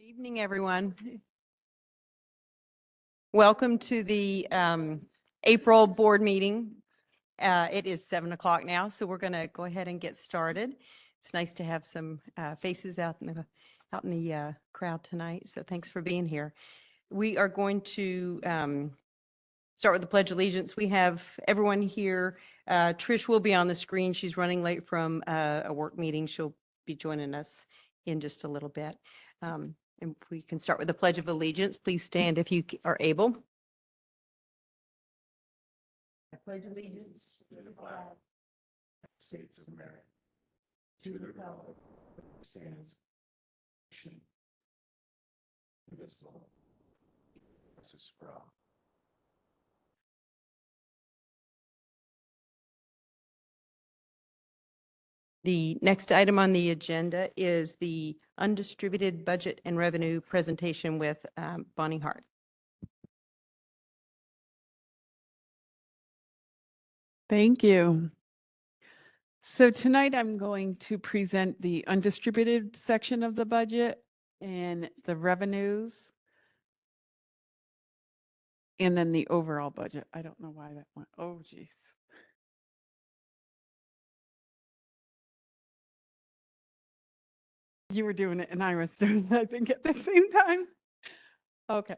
Evening, everyone. Welcome to the April board meeting. It is 7 o'clock now, so we're going to go ahead and get started. It's nice to have some faces out in the crowd tonight, so thanks for being here. We are going to start with the Pledge of Allegiance. We have everyone here. Trish will be on the screen. She's running late from a work meeting. She'll be joining us in just a little bit. And if we can start with the Pledge of Allegiance, please stand if you are able. I pledge allegiance to the flag of the States of America, to the republic that stands indivisible, justice for all. The next item on the agenda is the undistributed budget and revenue presentation with Bonnie Hart. Thank you. So tonight I'm going to present the undistributed section of the budget and the revenues, and then the overall budget. I don't know why that went. Oh, geez. You were doing it and I was doing it, I think, at the same time. Okay.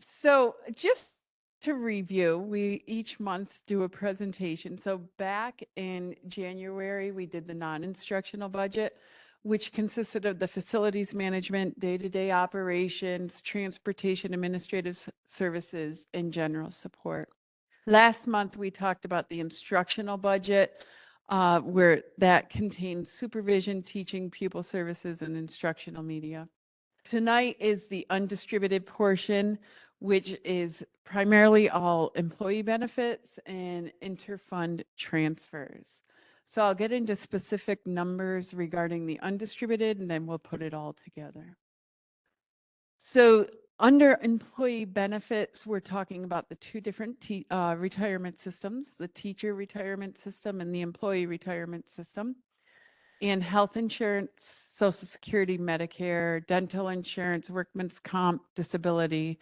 So just to review, we each month do a presentation. So back in January, we did the non-instructional budget, which consisted of the facilities management, day-to-day operations, transportation, administrative services, and general support. Last month, we talked about the instructional budget, where that contains supervision, teaching, pupil services, and instructional media. Tonight is the undistributed portion, which is primarily all employee benefits and interfund transfers. So I'll get into specific numbers regarding the undistributed, and then we'll put it all together. So under employee benefits, we're talking about the two different retirement systems, the teacher retirement system and the employee retirement system. And health insurance, Social Security, Medicare, dental insurance, workman's comp, disability,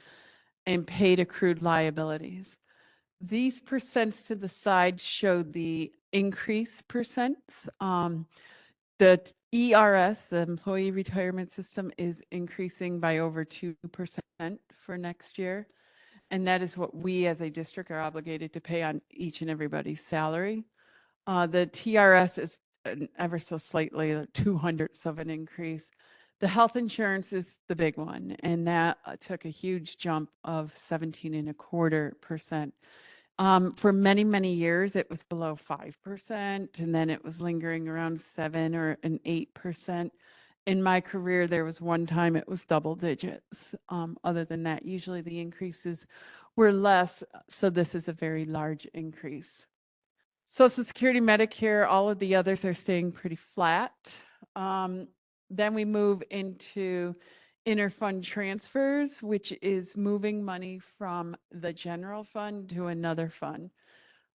and paid accrued liabilities. These percents to the side show the increase percents. The ERS, the Employee Retirement System, is increasing by over 2% for next year. And that is what we as a district are obligated to pay on each and everybody's salary. The TRS is ever so slightly 200ths of an increase. The health insurance is the big one, and that took a huge jump of 17.25%. For many, many years, it was below 5%, and then it was lingering around 7 or an 8%. In my career, there was one time it was double digits. Other than that, usually the increases were less, so this is a very large increase. Social Security, Medicare, all of the others are staying pretty flat. Then we move into interfund transfers, which is moving money from the general fund to another fund.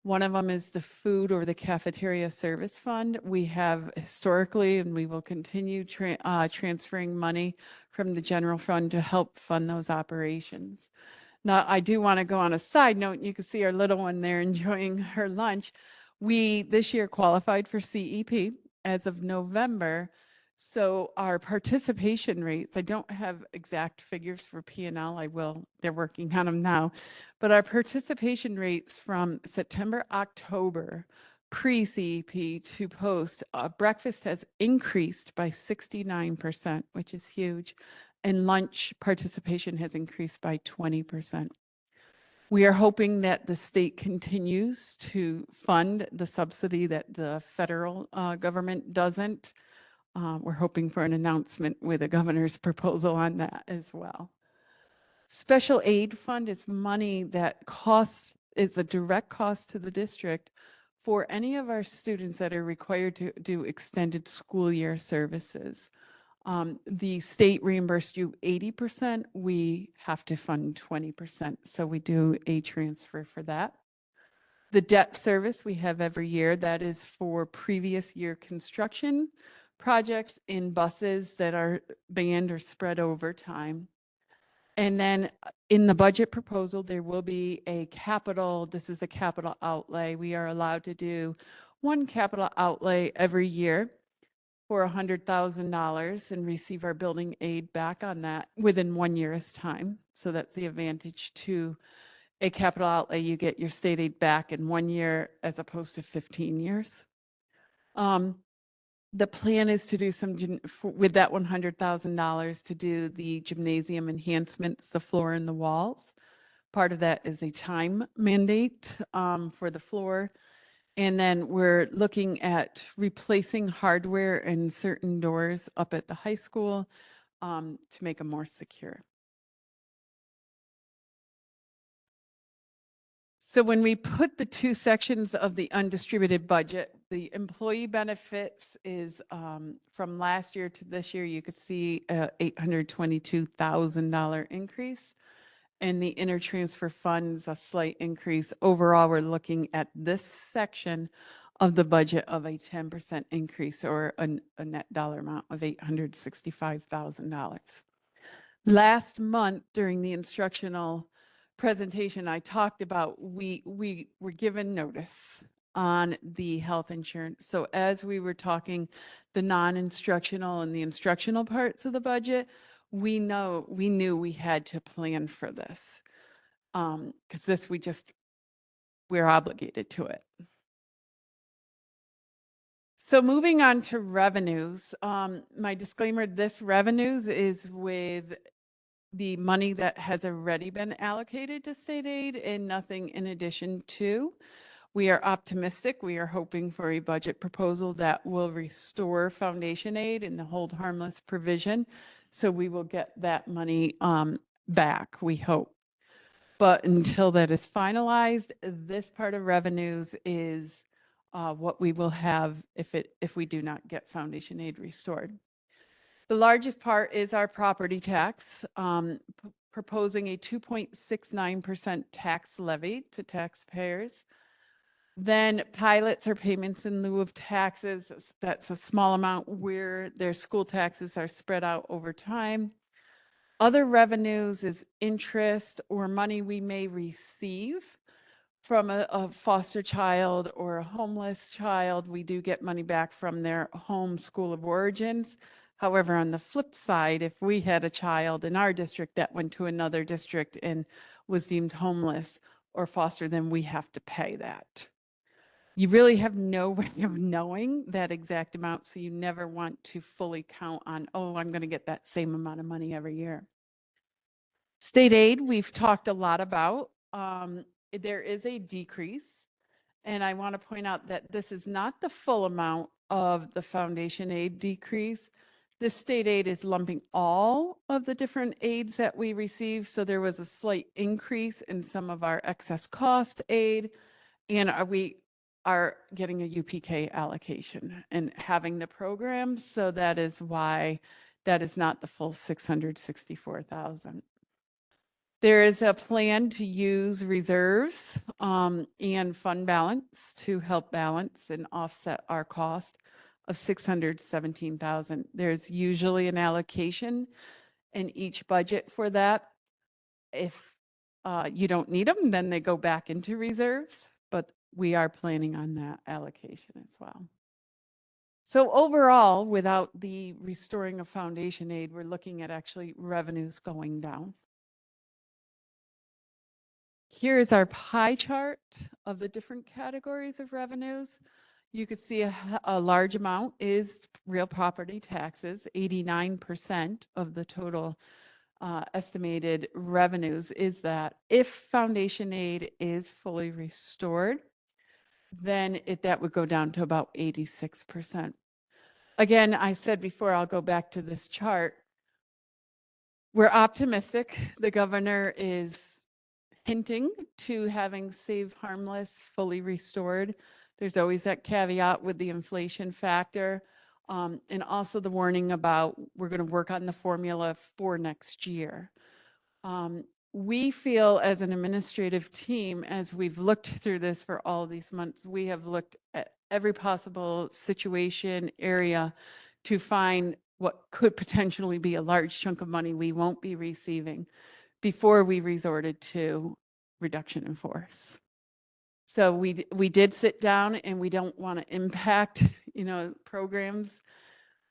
One of them is the food or the cafeteria service fund. We have historically, and we will continue transferring money from the general fund to help fund those operations. Now, I do want to go on a side note. You can see our little one there enjoying her lunch. We this year qualified for CEP as of November. So our participation rates, I don't have exact figures for P&L. I will, they're working on them now. But our participation rates from September, October, pre-CEP to post, breakfast has increased by 69%, which is huge. And lunch participation has increased by 20%. We are hoping that the state continues to fund the subsidy that the federal government doesn't. We're hoping for an announcement with the governor's proposal on that as well. Special aid fund is money that is a direct cost to the district for any of our students that are required to do extended school year services. The state reimbursed you 80%, we have to fund 20%. So we do a transfer for that. The debt service we have every year, that is for previous year construction projects in buses that are banned or spread over time. And then in the budget proposal, there will be this is a capital outlay. We are allowed to do one capital outlay every year for $100,000 and receive our building aid back on that within 1 year's time. So that's the advantage to a capital outlay. You get your state aid back in 1 year as opposed to 15 years. The plan is to do with that $100,000 to do the gymnasium enhancements, the floor and the walls. Part of that is a time mandate for the floor. And then we're looking at replacing hardware in certain doors up at the high school to make them more secure. So when we put the two sections of the undistributed budget, the employee benefits is from last year to this year, you could see a $822,000 increase. And the intertransfer funds, a slight increase. Overall, we're looking at this section of the budget of a 10% increase, or a net dollar amount of $865,000. Last month during the instructional presentation, I talked about we were given notice on the health insurance. So as we were talking the non-instructional and the instructional parts of the budget, we knew we had to plan for this because we're obligated to it. So moving on to revenues, my disclaimer, this revenues is with the money that has already been allocated to state aid and nothing in addition to. We are optimistic. We are hoping for a budget proposal that will restore foundation aid and the hold harmless provision. So we will get that money back, we hope. But until that is finalized, this part of revenues is what we will have if we do not get foundation aid restored. The largest part is our property tax, proposing a 2.69% tax levy to taxpayers. Then pilots or payments in lieu of taxes. That's a small amount where their school taxes are spread out over time. Other revenues is interest or money we may receive from a foster child or a homeless child. We do get money back from their home school of origins. However, on the flip side, if we had a child in our district that went to another district and was deemed homeless or foster, then we have to pay that. You really have no way of knowing that exact amount, so you never want to fully count on, oh, I'm going to get that same amount of money every year. State aid, we've talked a lot about. There is a decrease, and I want to point out that this is not the full amount of the foundation aid decrease. The state aid is lumping all of the different aids that we receive, so there was a slight increase in some of our excess cost aid, and we are getting a UPK allocation and having the program. So that is why that is not the full 664,000. There is a plan to use reserves and fund balance to help balance and offset our cost of 617,000. There's usually an allocation in each budget for that. If you don't need them, then they go back into reserves, but we are planning on that allocation as well. So overall, without the restoring of foundation aid, we're looking at actually revenues going down. Here is our pie chart of the different categories of revenues. You could see a large amount is real property taxes. 89% of the total estimated revenues is that. If foundation aid is fully restored, then that would go down to about 86%. Again, I said before, I'll go back to this chart. We're optimistic. The governor is hinting to having Save Harmless fully restored. There's always that caveat with the inflation factor. And also the warning about we're going to work on the formula for next year. We feel as an administrative team, as we've looked through this for all these months, we have looked at every possible situation, area to find what could potentially be a large chunk of money we won't be receiving before we resorted to reduction in force. So we did sit down, and we don't want to impact, programs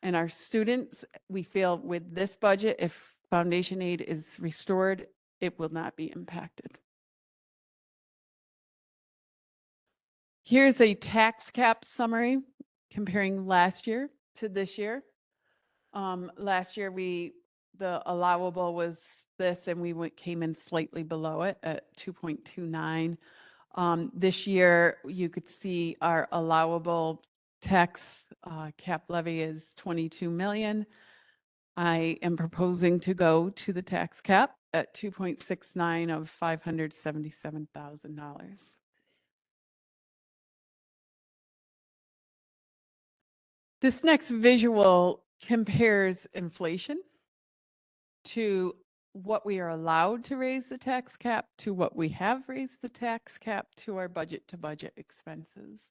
and our students. We feel with this budget, if foundation aid is restored, it will not be impacted. Here's a tax cap summary comparing last year to this year. Last year, the allowable was this, and we came in slightly below it at 2.29. This year, you could see our allowable tax cap levy is 22 million. I am proposing to go to the tax cap at 2.69 of $577,000. This next visual compares inflation to what we are allowed to raise the tax cap to what we have raised the tax cap to our budget to budget expenses.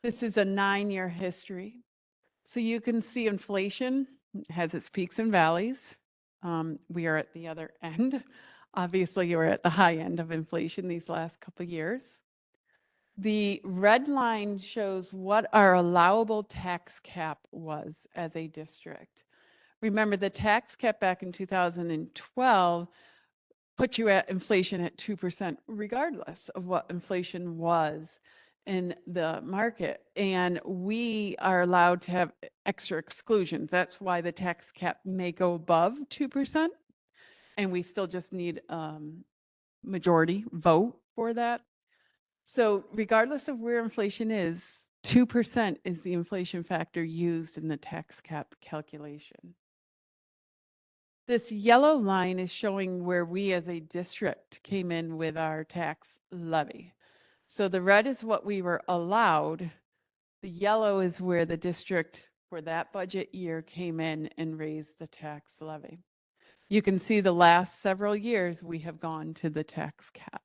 This is a 9-year history. So you can see inflation has its peaks and valleys. We are at the other end. Obviously, we're at the high end of inflation these last couple of years. The red line shows what our allowable tax cap was as a district. Remember, the tax cap back in 2012 put you at inflation at 2%, regardless of what inflation was in the market. And we are allowed to have extra exclusions. That's why the tax cap may go above 2%. And we still just need majority vote for that. So regardless of where inflation is, 2% is the inflation factor used in the tax cap calculation. This yellow line is showing where we as a district came in with our tax levy. So the red is what we were allowed. The yellow is where the district for that budget year came in and raised the tax levy. You can see the last several years we have gone to the tax cap.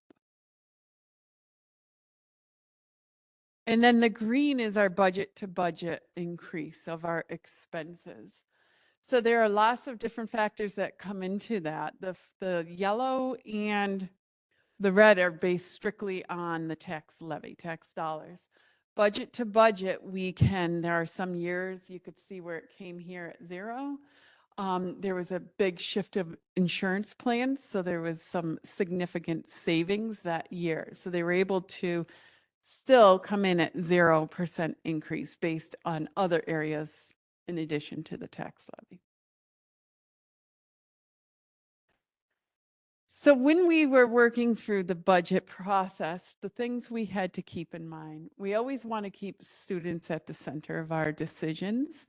And then the green is our budget to budget increase of our expenses. So there are lots of different factors that come into that. The yellow and the red are based strictly on the tax levy, tax dollars. Budget to budget, there are some years you could see where it came here at 0. There was a big shift of insurance plans, so there was some significant savings that year. So they were able to still come in at 0% increase based on other areas in addition to the tax levy. So when we were working through the budget process, the things we had to keep in mind, we always want to keep students at the center of our decisions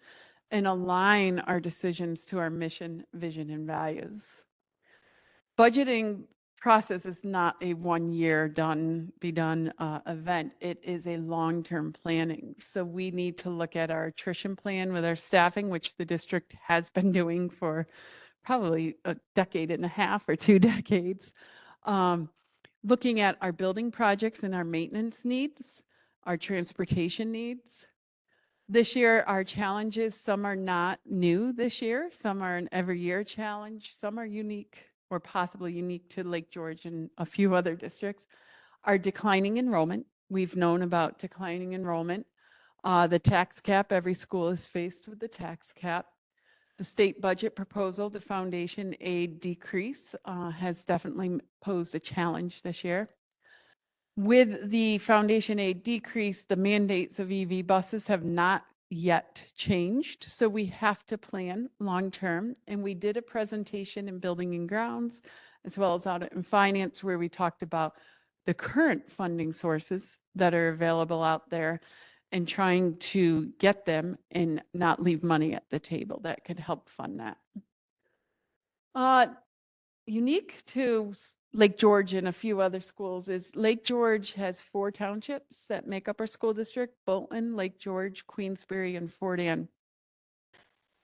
and align our decisions to our mission, vision, and values. Budgeting process is not a 1-year be done event. It is a long-term planning. So we need to look at our attrition plan with our staffing, which the district has been doing for probably a decade and a half or 2 decades. Looking at our building projects and our maintenance needs, our transportation needs. This year, our challenges, some are not new this year. Some are an every year challenge. Some are unique or possibly unique to Lake George and a few other districts. Our declining enrollment. We've known about declining enrollment. The tax cap, every school is faced with the tax cap. The state budget proposal, the foundation aid decrease has definitely posed a challenge this year. With the foundation aid decrease, the mandates of EV buses have not yet changed. So we have to plan long-term. And we did a presentation in Building and Grounds, as well as Audit and Finance, where we talked about the current funding sources that are available out there and trying to get them and not leave money at the table that could help fund that. Unique to Lake George and a few other schools is Lake George has 4 townships that make up our school district: Bolton, Lake George, Queensbury, and Fort Anne.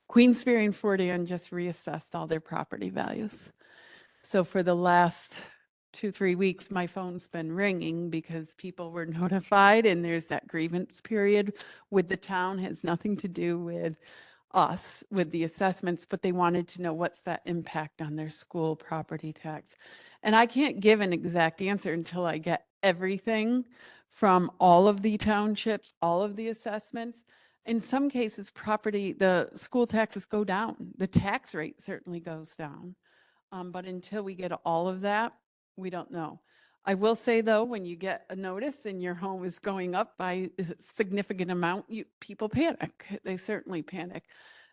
Queensbury and Fort Anne just reassessed all their property values. So for the last 2-3 weeks, my phone's been ringing because people were notified, and there's that grievance period with the town. Has nothing to do with us with the assessments, but they wanted to know what's that impact on their school property tax. And I can't give an exact answer until I get everything from all of the townships, all of the assessments. In some cases, the school taxes go down. The tax rate certainly goes down. But until we get all of that, we don't know. I will say though, when you get a notice and your home is going up by a significant amount, people panic. They certainly panic.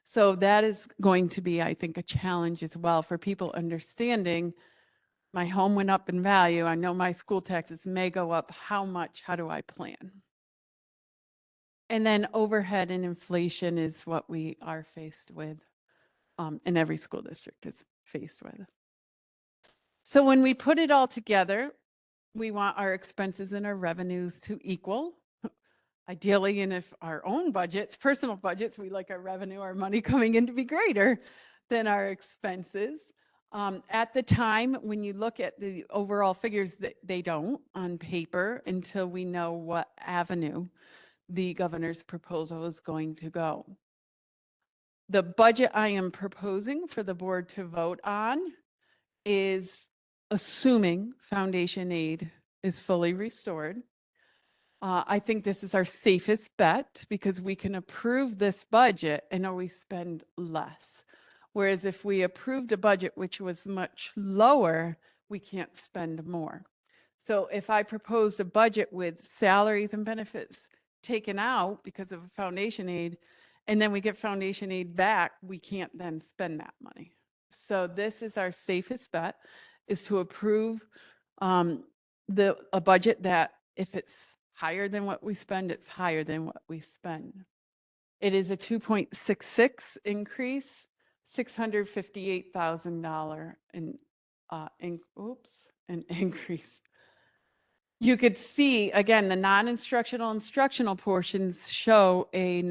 So that is going to be, I think, a challenge as well for people understanding my home went up in value. I know my school taxes may go up. How much? How do I plan? And then overhead and inflation is what we are faced with, and every school district is faced with. So when we put it all together, we want our expenses and our revenues to equal. Ideally, and if our own budgets, personal budgets, we like our revenue, our money coming in to be greater than our expenses. At the time, when you look at the overall figures, they don't on paper until we know what avenue the governor's proposal is going to go. The budget I am proposing for the board to vote on is assuming foundation aid is fully restored. I think this is our safest bet because we can approve this budget and always spend less. Whereas if we approved a budget which was much lower, we can't spend more. So if I proposed a budget with salaries and benefits taken out because of foundation aid, and then we get foundation aid back, we can't then spend that money. So this is our safest bet, is to approve a budget that if it's higher than what we spend, it's higher than what we spend. It is a 2.66 increase, $658,000 an increase. You could see, again, the non-instructional, instructional portions show a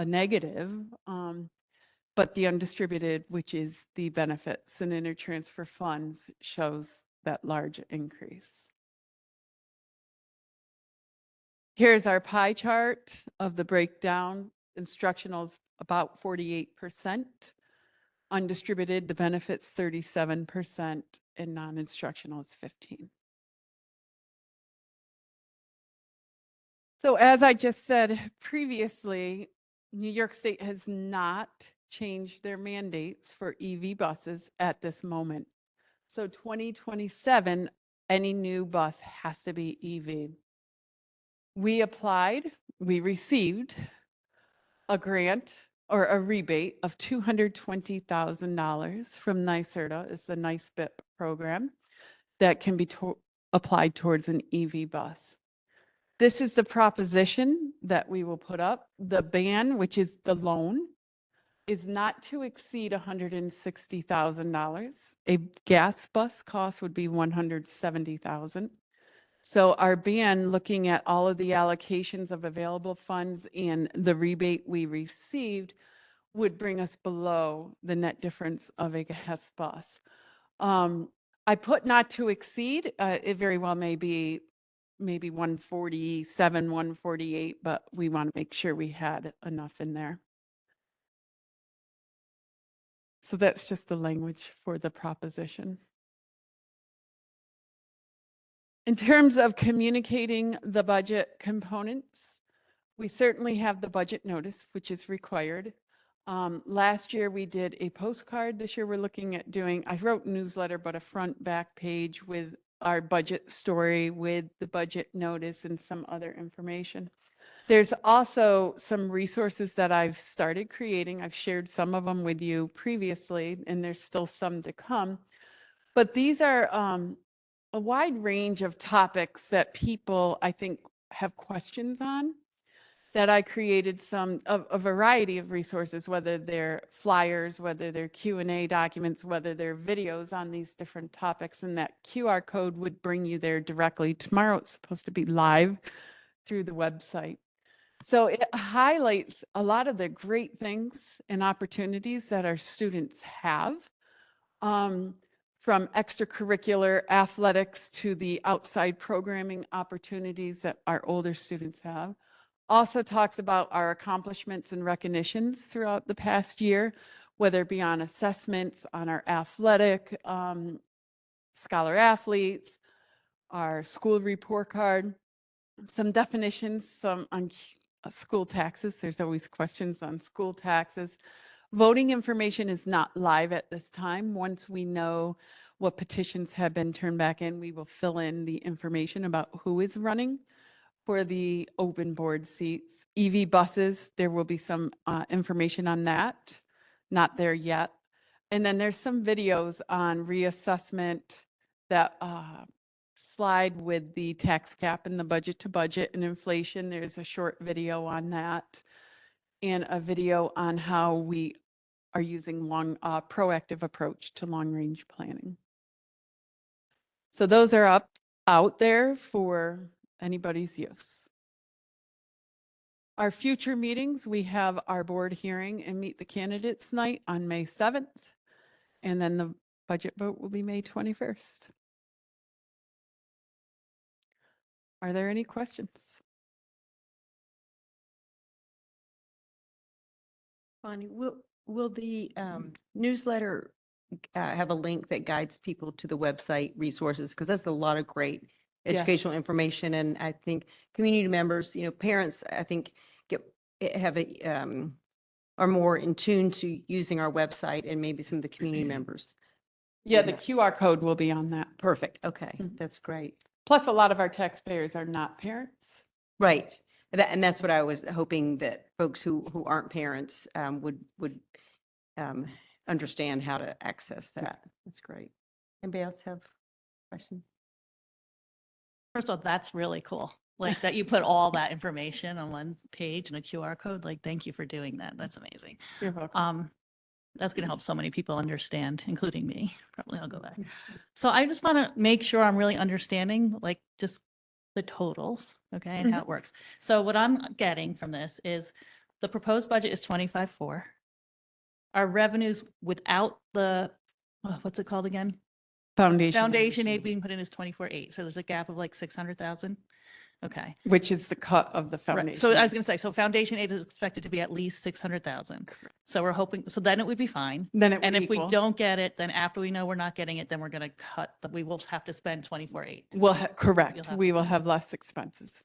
negative, but the undistributed, which is the benefits and intertransfer funds, shows that large increase. Here's our pie chart of the breakdown. Instructionals about 48%, undistributed, the benefits 37%, and non-instructional is 15%. So as I just said previously, New York State has not changed their mandates for EV buses at this moment. So 2027, any new bus has to be EV. We applied, we received a grant or a rebate of $220,000 from NYSERDA, is the NYSBIP program that can be applied towards an EV bus. This is the proposition that we will put up. The ban, which is the loan, is not to exceed $160,000. A gas bus cost would be $170,000. So our ban, looking at all of the allocations of available funds and the rebate we received, would bring us below the net difference of a gas bus. I put not to exceed. It very well may be maybe 147, 148, but we want to make sure we had enough in there. So that's just the language for the proposition. In terms of communicating the budget components, we certainly have the budget notice, which is required. Last year we did a postcard. This year we're looking at doing, I wrote newsletter, but a front back page with our budget story, with the budget notice and some other information. There's also some resources that I've started creating. I've shared some of them with you previously, and there's still some to come. But these are a wide range of topics that people, I think, have questions on, that I created a variety of resources, whether they're flyers, whether they're Q&A documents, whether they're videos on these different topics, and that QR code would bring you there directly. Tomorrow it's supposed to be live through the website. So it highlights a lot of the great things and opportunities that our students have, from extracurricular athletics to the outside programming opportunities that our older students have. Also talks about our accomplishments and recognitions throughout the past year, whether it be on assessments, on our athletic, scholar athletes, our school report card, some definitions, some on school taxes. There's always questions on school taxes. Voting information is not live at this time. Once we know what petitions have been turned back in, we will fill in the information about who is running for the open board seats. EV buses, there will be some information on that. Not there yet. And then there's some videos on reassessment that slide with the tax cap and the budget to budget and inflation. There's a short video on that and a video on how we are using proactive approach to long range planning. So those are out there for anybody's use. Our future meetings, we have our board hearing and meet the candidates night on May 7th. And then the budget vote will be May 21st. Are there any questions? Bonnie, will the newsletter have a link that guides people to the website resources? Because that's a lot of great Yeah. educational information. And I think community members, parents, I think are more in tune to using our website and maybe some of the community members. Yeah, the QR code will be on that. Perfect. Okay, Mhm. that's great. Plus, a lot of our taxpayers are not parents. Right. And that's what I was hoping that folks who aren't parents would understand how to access that. That's great. Anybody else have questions? First of all, that's really cool. Like that you put all that information on one page and a QR code. Like, thank you for doing that. That's amazing. You're welcome. That's going to help so many people understand, including me. Probably I'll go back. So I just want to make sure I'm really understanding like just the totals, okay, and how it works. So what I'm getting from this is the proposed budget is 25.4. Our revenues without the, what's it called again? Foundation aid being put in is 24.8. So there's a gap of like 600,000. Okay. Which is the cut of the Right. foundation. So I was going to say, so foundation aid is expected to be at least 600,000. So we're hoping, so then it would be fine. Then it And would if we equal. don't get it, then after we know we're not getting it, then we're going to cut, we will have to spend 24.8. Correct. have We to will spend have less expenses.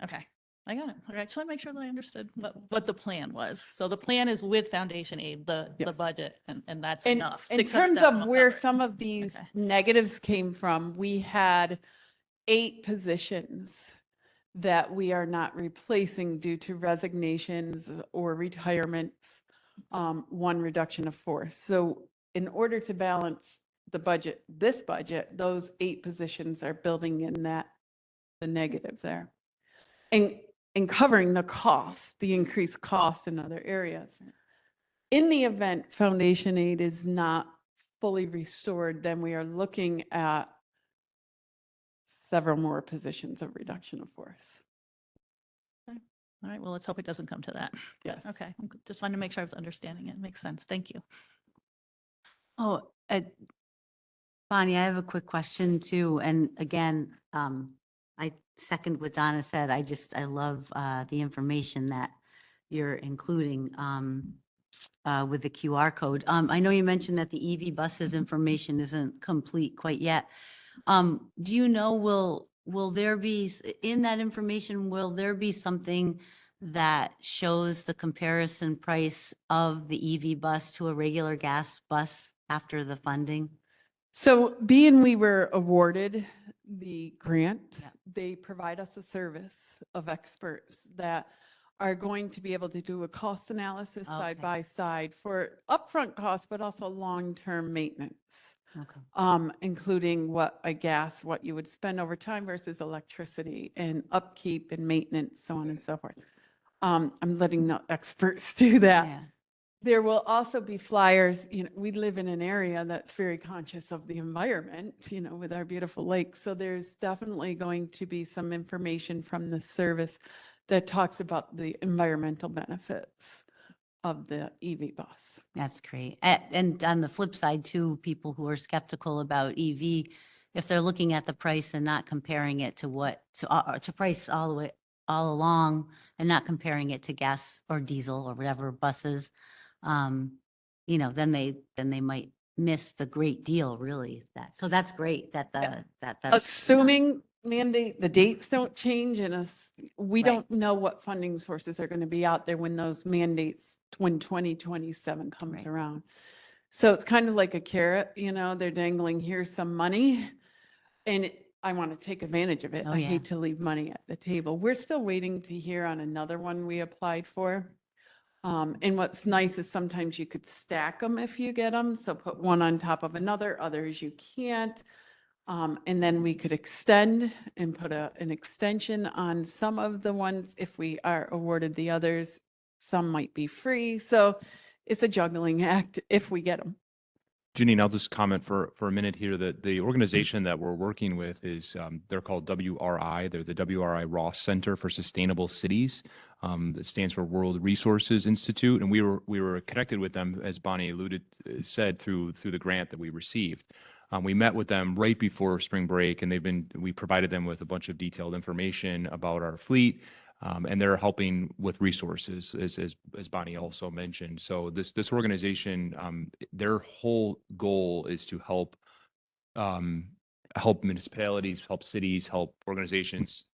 Okay. I got it. All right. So I make sure that I understood what the plan was. So the plan is with foundation aid, the Yes. budget, and that's And enough. in terms 600,000 of will where cover it. some of these Okay. negatives came from, we had 8 positions that we are not replacing due to resignations or retirements, 1 reduction of force. So in order to balance the budget, this budget, those 8 positions are building in the negative there. And covering the cost, the increased cost in other areas. In the event foundation aid is not fully restored, then we are looking at several more positions of reduction of force. All right. Well, let's hope it doesn't come to that. Yes. Okay. Just wanted to make sure I was understanding it. Makes sense. Thank you. Oh, Bonnie, I have a quick question too. And again, I second what Donna said. I love the information that you're including with the QR code. I know you mentioned that the EV buses information isn't complete quite yet. Do you know, will there be, in that information, will there be something that shows the comparison price of the EV bus to a regular gas bus after the funding? So being we were awarded the grant, Yeah. they provide us a service of experts that are going to be able to do a cost analysis side Okay. by side for upfront costs, but also long-term maintenance. Okay. Including what you would spend over time versus electricity and upkeep and maintenance, so on and so forth. I'm letting the experts do that. Yeah. There will also be flyers, we live in an area that's very conscious of the environment, with our beautiful lakes. So there's definitely going to be some information from the service that talks about the environmental benefits of the EV bus. That's great. And on the flip side too, people who are skeptical about EV, if they're looking at the price and not comparing it to to price all the way all along and not comparing it to gas or diesel or whatever buses, you know, then they might miss the great deal, really. So that's great that that's. Assuming mandate, the dates don't change and we Right. don't know what funding sources are going to be out there when those mandates, when 2027 comes Right. around. So it's kind of like a carrot, you know, they're dangling, here's some money. And I want to take advantage of it. Oh, I yeah. hate to leave money at the table. We're still waiting to hear on another one we applied for. And what's nice is sometimes you could stack them if you get them. So put one on top of another, others you can't. And then we could extend and put an extension on some of the ones if we are awarded the others. Some might be free. So it's a juggling act if we get them. Janine, I'll just comment for a minute here that the organization that we're working with is, they're called WRI. They're the WRI Ross Center for Sustainable Cities. That stands for World Resources Institute. And we were connected with them, as Bonnie said, through the grant that we received. We met with them right before spring break, and we provided them with a bunch of detailed information about our fleet. And they're helping with resources, as Bonnie also mentioned. So this organization, their whole goal is to help municipalities, help cities, help organizations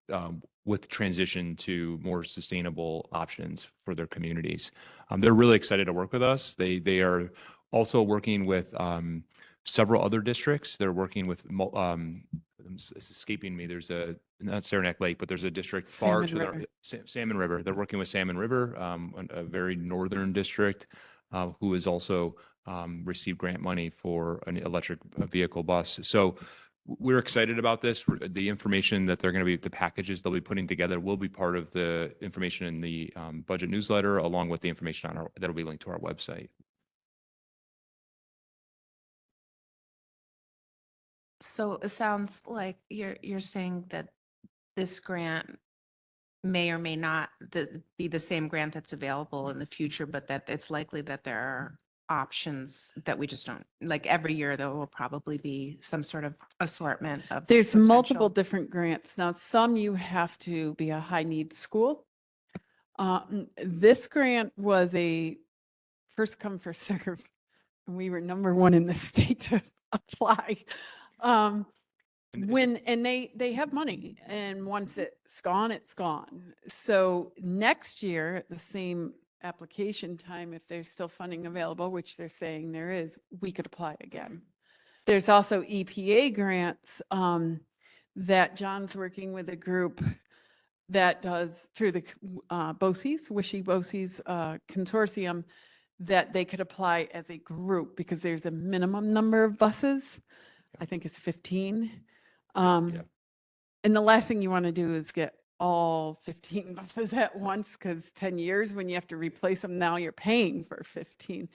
with transition to more sustainable options for their communities. They're really excited to work with us. They are also working with several other districts. They're working with it's escaping me. There's not Saranac Lake, but there's a district far Salmon to River. the Salmon River. They're working with Salmon River, a very northern district, who has also received grant money for an electric vehicle bus. So we're excited about this. The information that the packages they'll be putting together will be part of the information in the budget newsletter, along with the information that'll be linked to our website. So it sounds like you're saying that this grant may or may not be the same grant that's available in the future, but that it's likely that there are options that we just don't, like every year there will probably be some sort of assortment of. There's multiple potential- different grants. Now, some you have to be a high need school. This grant was a first come, first serve. And we were number one in the state to apply. And They have money, and once it's gone, it's gone. So next year, at the same application time, if there's still funding available, which they're saying there is, we could apply again. There's also EPA grants that John's working with a group that does through the BOCES, Wishy-BOCES consortium, that they could apply as a group because there's a minimum number of buses. I think it's 15. Yeah. And the last thing you want to do is get all 15 buses at once, because 10 years when you have to replace them, now you're paying for 15.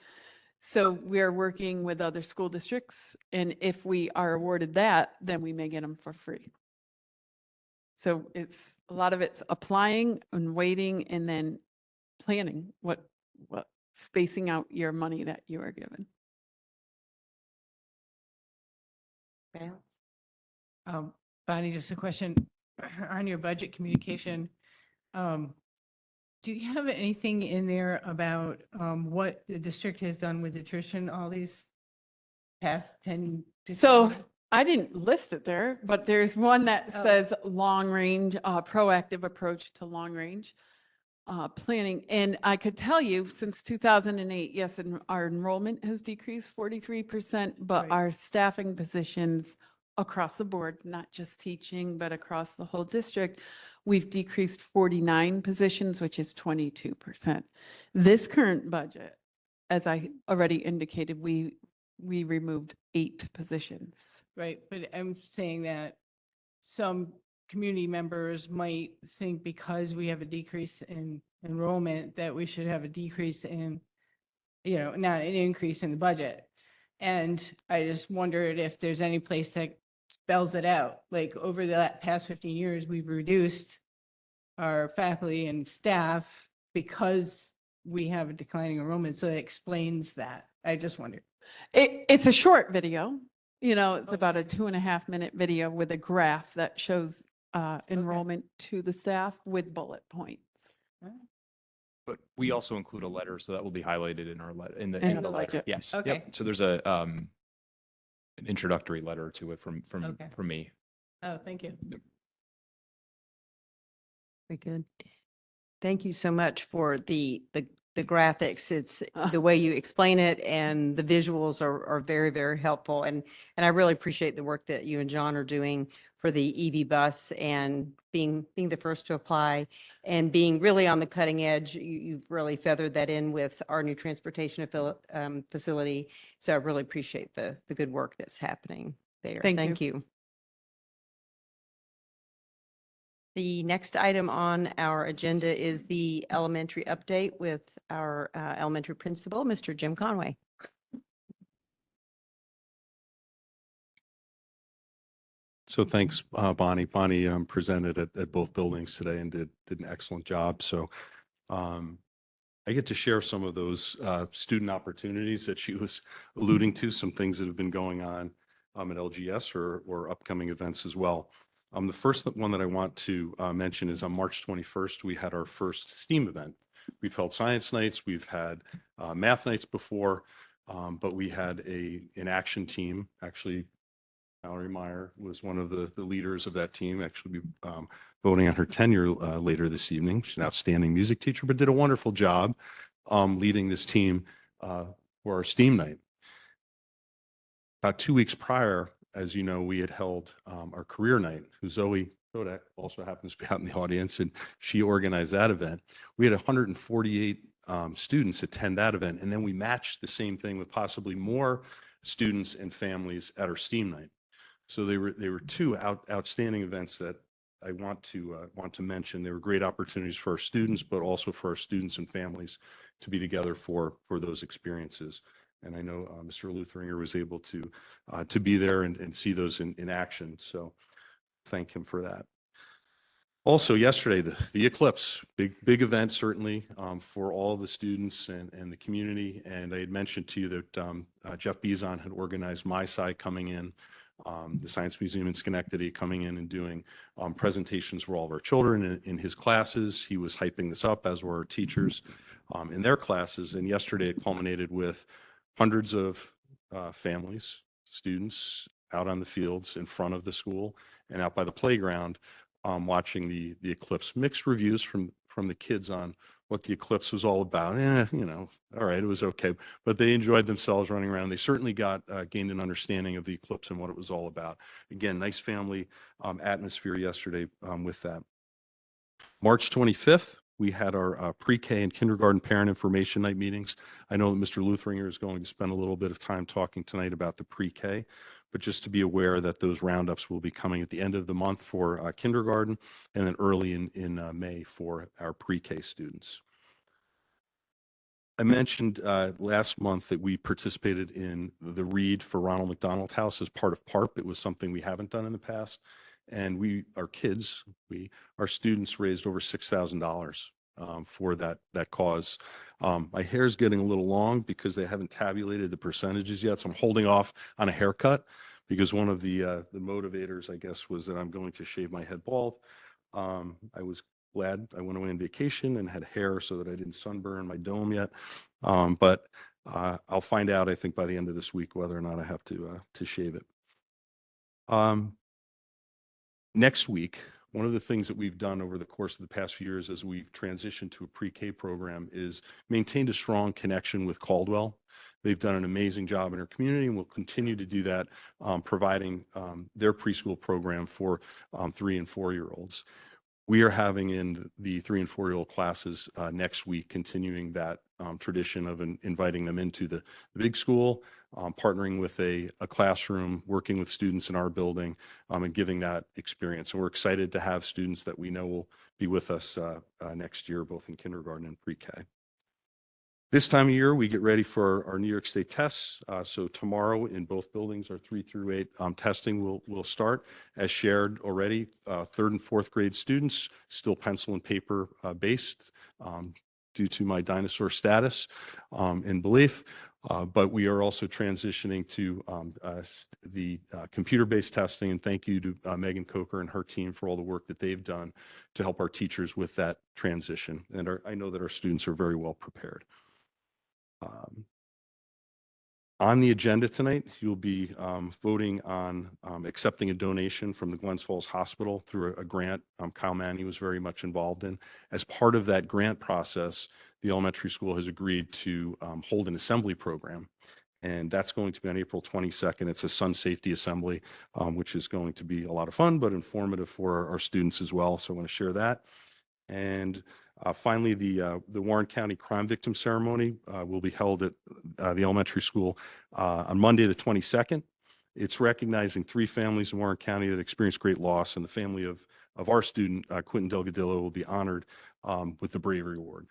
So we're working with other school districts, and if we are awarded that, then we may get them for free. So a lot of it's applying and waiting and then planning what spacing out your money that you are given. Bonnie, just a question on your budget communication. Do you have anything in there about what the district has done with attrition all these past 10? 15 So years? I didn't list it there, but there's one that Oh. says long range, proactive approach to long range planning. And I could tell you since 2008, yes, our enrollment has decreased 43%, but Right. our staffing positions across the board, not just teaching, but across the whole district, we've decreased 49 positions, which is 22%. This current budget, as I already indicated, we removed 8 positions. Right, but I'm saying that some community members might think because we have a decrease in enrollment, that we should have a decrease in, not an increase in the budget. And I just wondered if there's any place that spells it out, like over the past 15 years, we've reduced our faculty and staff because we have a declining enrollment, so it explains that. I just wondered. It's a short video, it's Okay. about a 2.5-minute video with a graph that shows enrollment to the staff with bullet points. But we also include a letter, so that will be highlighted in our letter, in In the the letter. budget. Yes. Okay. Yep. So there's an introductory letter to it from Okay. me. Oh, thank you. Very good. Thank you so much for the graphics. It's Ah. the way you explain it, and the visuals are very, very helpful. And I really appreciate the work that you and John are doing for the EV bus, and being the first to apply and being really on the cutting edge. You've really feathered that in with our new transportation facility. So I really appreciate the good work that's happening there. Thank Thank you. The next item on our agenda is the elementary update with our elementary principal, Mr. Jim Conway. So thanks, Bonnie. Bonnie presented at both buildings today and did an excellent job. So I get to share some of those student opportunities that she was alluding to, some things that have been going on at LGS or upcoming events as well. The first one that I want to mention is on March 21st, we had our first STEAM event. We've held science nights, we've had math nights before, but we had an action team. Actually, Mallory Meyer was one of the leaders of that team, actually be voting on her tenure later this evening. She's an outstanding music teacher, but did a wonderful job leading this team for our STEAM night. About 2 weeks prior, as you know, we had held our career night, who Zoe Kodak also happens to be out in the audience, and she organized that event. We had 148 students attend that event, and then we matched the same thing with possibly more students and families at our STEAM night. So they were two outstanding events that I want to mention. They were great opportunities for our students, but also for our students and families to be together for those experiences. And I know Mr. Lutheringer was able to be there and see those in action. So thank him for that. Also yesterday, the Eclipse, big event certainly for all the students and the community. And I had mentioned to you that Jeff Bezon had organized MySci coming in, the Science Museum in Schenectady coming in and doing presentations for all of our children in his classes. He was hyping this up, as were our teachers in their classes. And yesterday it culminated with hundreds of families, students out on the fields in front of the school and out by the playground watching the eclipse. Mixed reviews from the kids on what the eclipse was all about. All right, it was okay, but they enjoyed themselves running around. They certainly gained an understanding of the eclipse and what it was all about. Again, nice family atmosphere yesterday with that. March 25th, we had our pre-K and kindergarten parent information night meetings. I know that Mr. Lutheringer is going to spend a little bit of time talking tonight about the pre-K, but just to be aware that those roundups will be coming at the end of the month for kindergarten and then early in May for our pre-K students. I mentioned last month that we participated in the Read for Ronald McDonald House as part of PARP. It was something we haven't done in the past. And our students raised over $6,000 for that cause. My hair's getting a little long because they haven't tabulated the percentages yet, so I'm holding off on a haircut because one of the motivators, I guess, was that I'm going to shave my head bald. I was glad I went away on vacation and had hair so that I didn't sunburn my dome yet, but I'll find out, I think, by the end of this week whether or not I have to shave it. Next week, one of the things that we've done over the course of the past few years as we've transitioned to a pre-K program is maintained a strong connection with Caldwell. They've done an amazing job in our community and will continue to do that, providing their preschool program for 3 and 4-year-olds. We are having in the 3 and 4-year-old classes next week, continuing that tradition of inviting them into the big school, partnering with a classroom, working with students in our building, and giving that experience. And we're excited to have students that we know will be with us next year, both in kindergarten and pre-K. This time of year, we get ready for our New York State tests. So tomorrow in both buildings, our 3 through 8 testing will start. As shared already, 3rd and 4th grade students, still pencil and paper based. due to my dinosaur status and belief. But we are also transitioning to the computer-based testing. And thank you to Megan Coker and her team for all the work that they've done to help our teachers with that transition. And I know that our students are very well prepared. On the agenda tonight, you'll be voting on accepting a donation from the Glens Falls Hospital through a grant Kyle Manny was very much involved in. As part of that grant process, the elementary school has agreed to hold an assembly program. And that's going to be on April 22nd. It's a Sun Safety Assembly, which is going to be a lot of fun, but informative for our students as well. So I want to share that. And finally, the Warren County Crime Victim Ceremony will be held at the elementary school on Monday, the 22nd. It's recognizing 3 families in Warren County that experienced great loss, and the family of our student, Quentin Delgadillo, will be honored with the Bravery Award.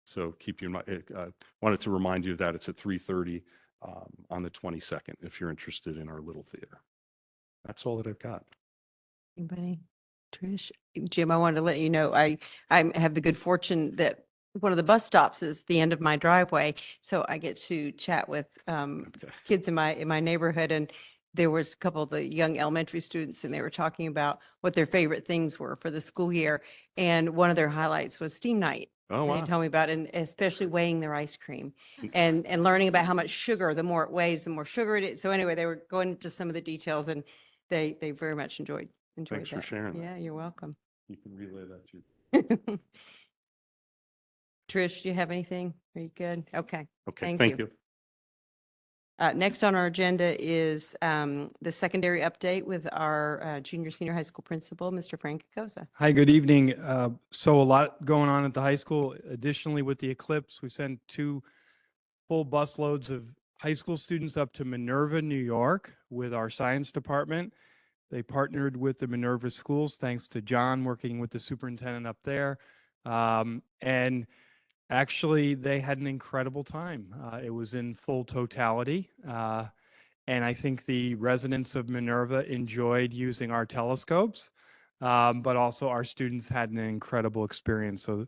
So keep you in mind. Wanted to remind you of that. It's at 3:30 on the 22nd if you're interested in our little theater. That's all that I've got. Anybody? Trish? Jim, I wanted to let you know, I have the good fortune that one of the bus stops is the end of my driveway. So I get to chat with kids in my neighborhood. And there was a couple of the young elementary students, and they were talking about what their favorite things were for the school year. And one of their highlights was STEAM night. Oh, They wow. told me about, and especially weighing their ice cream and learning about how much sugar, the more it weighs, the more sugar it is. So anyway, they were going into some of the details, and they very much enjoyed Thanks for that. sharing that. Yeah, you're welcome. You can relay that to. Trish, do you have anything? Are you good? Okay. Okay, Thank you. you. Next on our agenda is the secondary update with our junior senior high school principal, Mr. Frank Koza. Hi, good evening. So a lot going on at the high school. Additionally, with the eclipse, we sent 2 full bus loads of high school students up to Minerva, New York with our science department. They partnered with the Minerva schools, thanks to John working with the superintendent up there. And actually, they had an incredible time. It was in full totality. And I think the residents of Minerva enjoyed using our telescopes, but also our students had an incredible experience. So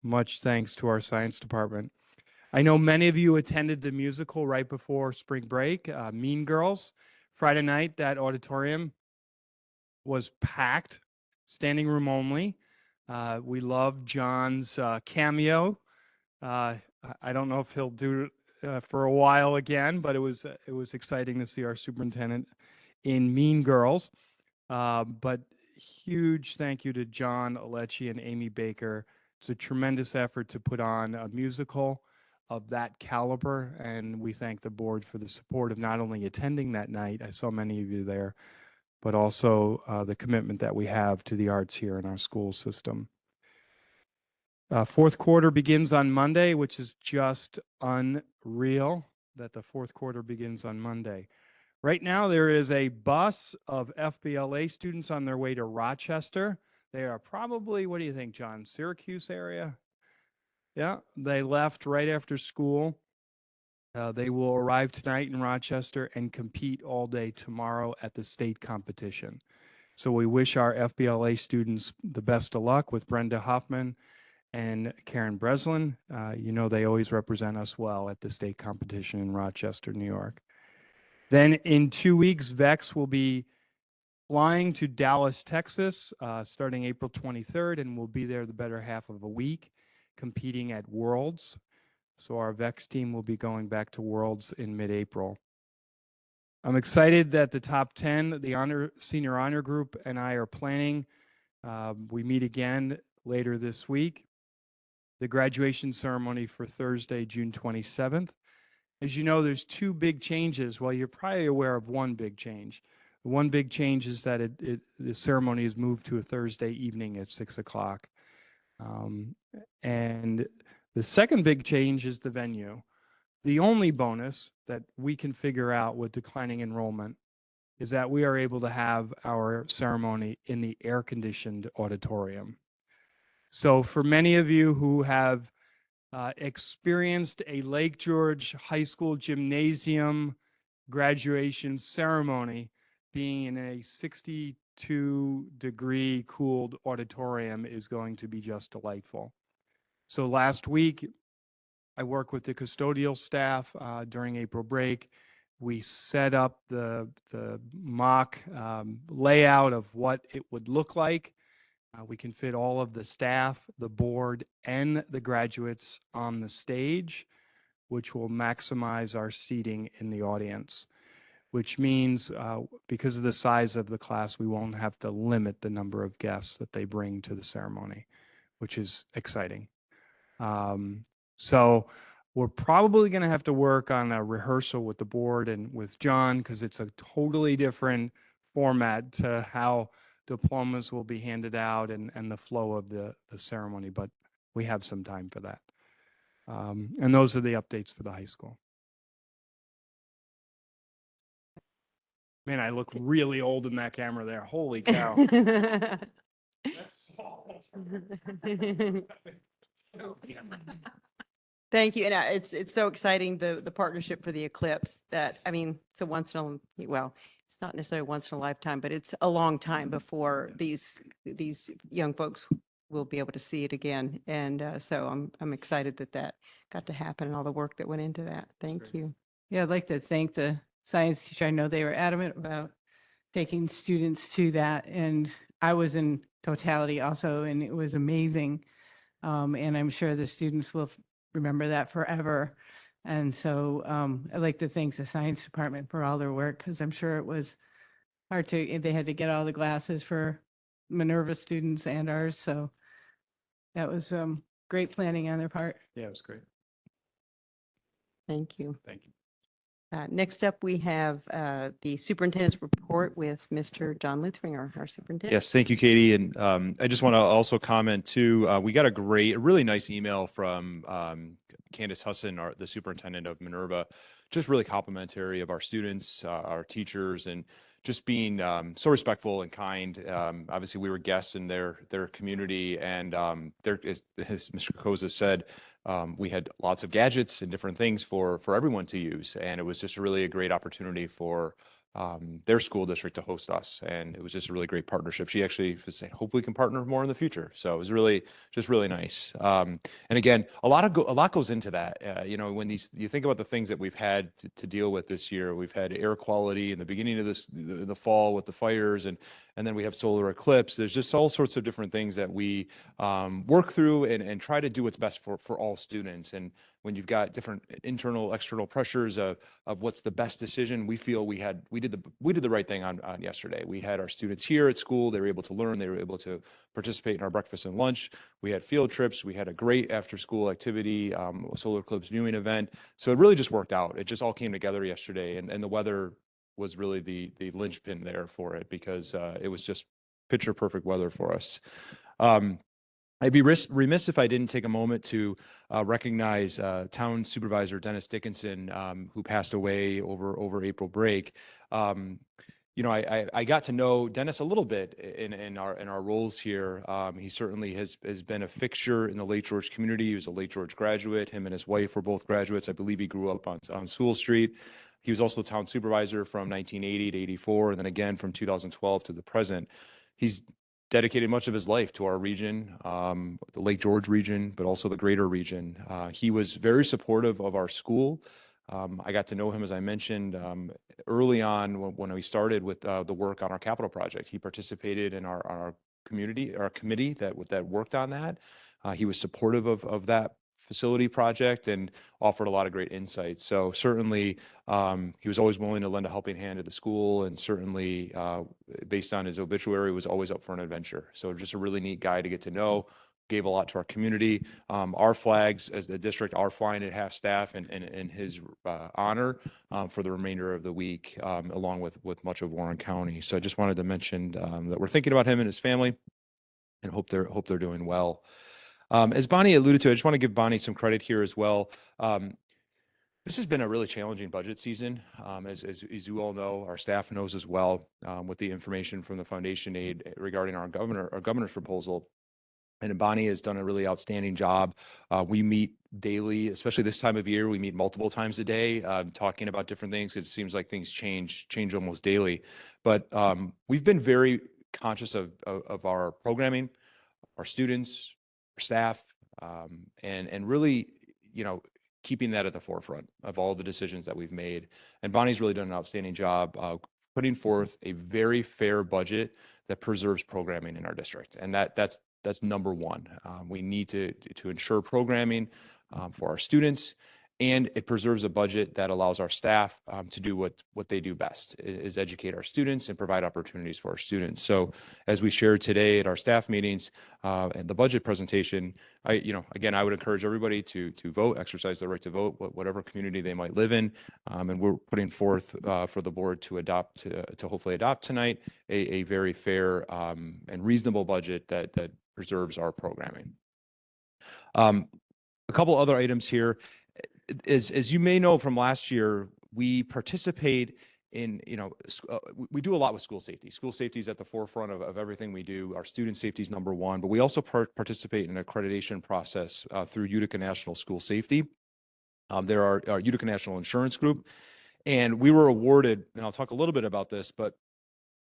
much thanks to our science department. I know many of you attended the musical right before spring break, Mean Girls. Friday night, that auditorium was packed, standing room only. We loved John's cameo. I don't know if he'll do it for a while again, but it was exciting to see our superintendent in Mean Girls. But huge thank you to John Alecci and Amy Baker. It's a tremendous effort to put on a musical of that caliber, and we thank the board for the support of not only attending that night, I saw many of you there, but also the commitment that we have to the arts here in our school system. Fourth quarter begins on Monday, which is just unreal that the fourth quarter begins on Monday. Right now, there is a bus of FBLA students on their way to Rochester. They are probably, what do you think, John, Syracuse area? Yeah, they left right after school. They will arrive tonight in Rochester and compete all day tomorrow at the state competition. So we wish our FBLA students the best of luck with Brenda Hoffman and Karen Breslin. You know, they always represent us well at the state competition in Rochester, New York. Then in 2 weeks, VEX will be flying to Dallas, Texas, starting April 23rd, and we'll be there the better half of a week competing at Worlds. So our VEX team will be going back to Worlds in mid-April. I'm excited that the top 10, the senior honor group and I are planning. We meet again later this week. The graduation ceremony for Thursday, June 27th. As you know, there's 2 big changes. Well, you're probably aware of one big change. The one big change is that the ceremony is moved to a Thursday evening at 6 o'clock. And the second big change is the venue. The only bonus that we can figure out with declining enrollment is that we are able to have our ceremony in the air-conditioned auditorium. So for many of you who have experienced a Lake George High School gymnasium graduation ceremony, being in a 62-degree cooled auditorium is going to be just delightful. So last week, I worked with the custodial staff during April break. We set up the mock layout of what it would look like. We can fit all of the staff, the board, and the graduates on the stage, which will maximize our seating in the audience, which means because of the size of the class, we won't have to limit the number of guests that they bring to the ceremony, which is exciting. So we're probably going to have to work on a rehearsal with the board and with John, because it's a totally different format to how diplomas will be handed out and the flow of the ceremony, but we have some time for that. And those are the updates for the high school. Man, I look really old in that camera there. Holy cow. Thank you. And it's so exciting, the partnership for the Eclipse that, I mean, it's a once in a, well, it's not necessarily once in a lifetime, but it's a long time before these young folks will be able to see it again. And so I'm excited that that got to happen and all the work that went into that. Thank you. Yeah, I'd like to thank the science teacher. I know they were adamant about taking students to that, and I was in totality also, and it was amazing. And I'm sure the students will remember that forever. And so I'd like to thank the science department for all their work, because I'm sure it was hard to, they had to get all the glasses for Minerva students and ours. So that was great planning on their part. Yeah, it was great. Thank you. Thank you. Next up, we have the superintendent's report with Mr. John Luthringer, our superintendent. Yes, thank you, Katie. And I just want to also comment too, we got a really nice email from Candace Husson, the superintendent of Minerva, just really complimentary of our students, our teachers, and just being so respectful and kind. Obviously, we were guests in their community, and as Mr. Koza said, we had lots of gadgets and different things for everyone to use, and it was just really a great opportunity for their school district to host us, and it was just a really great partnership. She actually was saying, hopefully, we can partner more in the future. So it was really nice. And again, a lot goes into that. You know, when you think about the things that we've had to deal with this year, we've had air quality in the beginning of the fall with the fires, and then we have solar eclipse. There's just all sorts of different things that we work through and try to do what's best for all students. And when you've got different internal, external pressures of what's the best decision, we feel we did the right thing on yesterday. We had our students here at school. They were able to learn. They were able to participate in our breakfast and lunch. We had field trips. We had a great after-school activity, a solar eclipse viewing event. So it really just worked out. It just all came together yesterday, and the weather was really the linchpin there for it, because it was just picture perfect weather for us. I'd be remiss if I didn't take a moment to recognize Town Supervisor Dennis Dickinson, who passed away over April break. You know, I got to know Dennis a little bit in our roles here. He certainly has been a fixture in the Lake George community. He was a Lake George graduate. Him and his wife were both graduates. I believe he grew up on Sewell Street. He was also town supervisor from 1980 to 84, and then again from 2012 to the present. He's dedicated much of his life to our region, the Lake George region, but also the greater region. He was very supportive of our school. I got to know him, as I mentioned, early on when we started with the work on our capital project. He participated in our committee that worked on that. He was supportive of that facility project and offered a lot of great insights. So certainly he was always willing to lend a helping hand to the school, and certainly based on his obituary was always up for an adventure. So just a really neat guy to get to know. Gave a lot to our community. Our flags as the district are flying at half staff in his honor for the remainder of the week, along with much of Warren County. So I just wanted to mention that we're thinking about him and his family, and hope they're doing well. As Bonnie alluded to, I just want to give Bonnie some credit here as well. This has been a really challenging budget season. As you all know, our staff knows as well, with the information from the foundation aid regarding our governor's proposal. And Bonnie has done a really outstanding job. We meet daily, especially this time of year. We meet multiple times a day, talking about different things. It seems like things change almost daily. But we've been very conscious of our programming, our students, our staff, and really, keeping that at the forefront of all the decisions that we've made. And Bonnie's really done an outstanding job putting forth a very fair budget that preserves programming in our district. And that's number one. We need to ensure programming for our students, and it preserves a budget that allows our staff to do what they do best, is educate our students and provide opportunities for our students. So as we shared today at our staff meetings and the budget presentation, I would encourage everybody to vote, exercise their right to vote, whatever community they might live in. And we're putting forth for the board to hopefully adopt tonight a very fair and reasonable budget that preserves our programming. A couple other items here. As you may know from last year, we participate in, we do a lot with school safety. School safety is at the forefront of everything we do. Our student safety is number one, but we also participate in an accreditation process through Utica National School Safety. There are our Utica National Insurance Group, and we were awarded, and I'll talk a little bit about this, but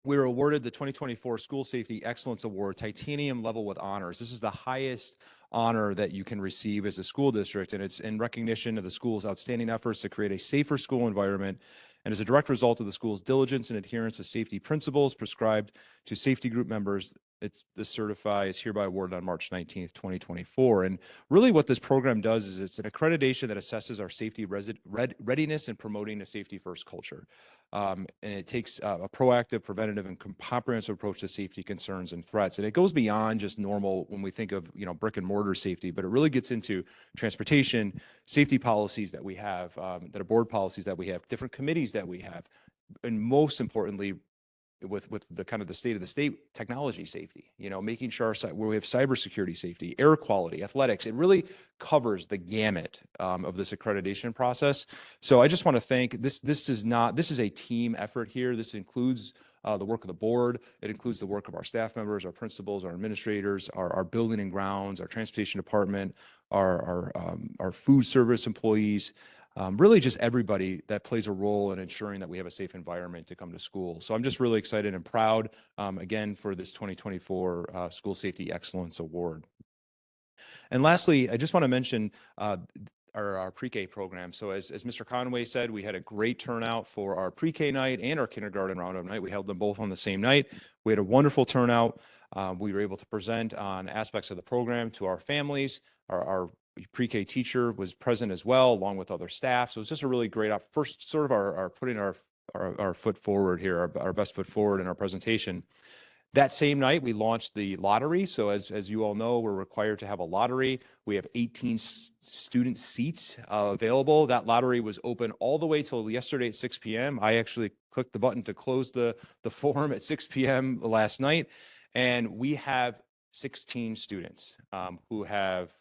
we were awarded the 2024 School Safety Excellence Award, Titanium Level with Honors. This is the highest honor that you can receive as a school district, and it's in recognition of the school's outstanding efforts to create a safer school environment, and as a direct result of the school's diligence and adherence to safety principles prescribed to safety group members. This certify is hereby awarded on March 19th, 2024. And really what this program does is it's an accreditation that assesses our safety readiness in promoting a safety first culture. And it takes a proactive, preventative, and comprehensive approach to safety concerns and threats. And it goes beyond just normal when we think of, brick and mortar safety, but it really gets into transportation, safety policies that we have, that are board policies that we have, different committees that we have, and most importantly, with the kind of the state of the state technology safety, making sure where we have cybersecurity safety, air quality, athletics. It really covers the gamut of this accreditation process. So I just want to thank this. This is a team effort here. This includes the work of the board. It includes the work of our staff members, our principals, our administrators, our building and grounds, our transportation department, our food service employees. Really just everybody that plays a role in ensuring that we have a safe environment to come to school. So I'm just really excited and proud, again, for this 2024 School Safety Excellence Award. And lastly, I just want to mention our pre-K program. So as Mr. Conway said, we had a great turnout for our pre-K night and our kindergarten roundup night. We held them both on the same night. We had a wonderful turnout. We were able to present on aspects of the program to our families. Our pre-K teacher was present as well, along with other staff. So it's just a really great first sort of our putting our foot forward here, our best foot forward in our presentation. That same night, we launched the lottery. So as you all know, we're required to have a lottery. We have 18 student seats available. That lottery was open all the way till yesterday at 6 p.m. I actually clicked the button to close the form at 6 p.m. last night. And we have 16 students who have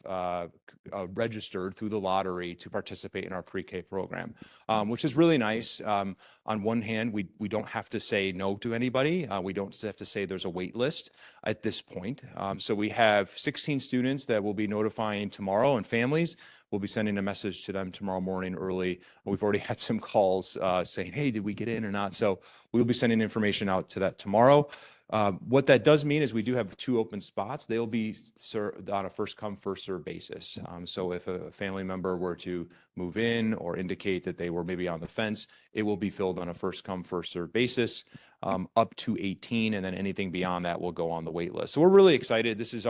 registered through the lottery to participate in our pre-K program, which is really nice. On one hand, we don't have to say no to anybody. We don't have to say there's a wait list at this point. So we have 16 students that we'll be notifying tomorrow, and families. We'll be sending a message to them tomorrow morning early. We've already had some calls saying, hey, did we get in or not? So we'll be sending information out to that tomorrow. What that does mean is we do have 2 open spots. They'll be served on a first come, first served basis. So if a family member were to move in or indicate that they were maybe on the fence, it will be filled on a first come, first served basis, up to 18. And then anything beyond that will go on the wait list. So we're really excited. This is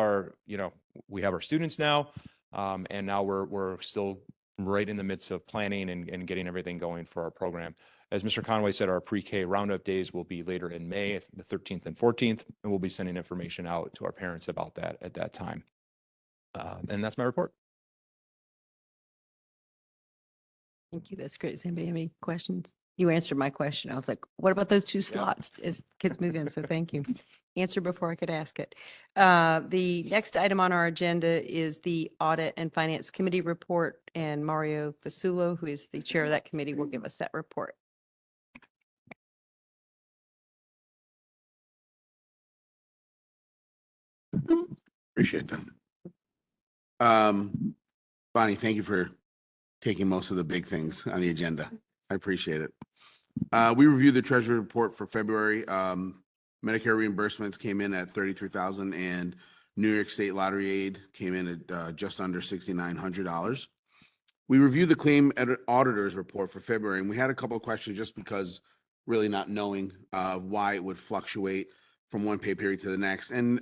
we have our students now, and now we're still right in the midst of planning and getting everything going for our program. As Mr. Conway said, our pre-K roundup days will be later in May, the 13th and 14th, and we'll be sending information out to our parents about that at that time. And that's my report. Thank you. That's great. Does anybody have any questions? You answered my question. I was like, what about those 2 slots as kids move in? So thank you. Answer before I could ask it. The next item on our agenda is the Audit and Finance Committee report, and Mario Fasulo, who is the chair of that committee, will give us that report. Appreciate that. Bonnie, thank you for taking most of the big things on the agenda. I appreciate it. We reviewed the treasury report for February. Medicare reimbursements came in at $33,000, and New York State Lottery Aid came in at just under $6,900. We reviewed the claim auditor's report for February, and we had a couple of questions just because really not knowing why it would fluctuate from one pay period to the next. And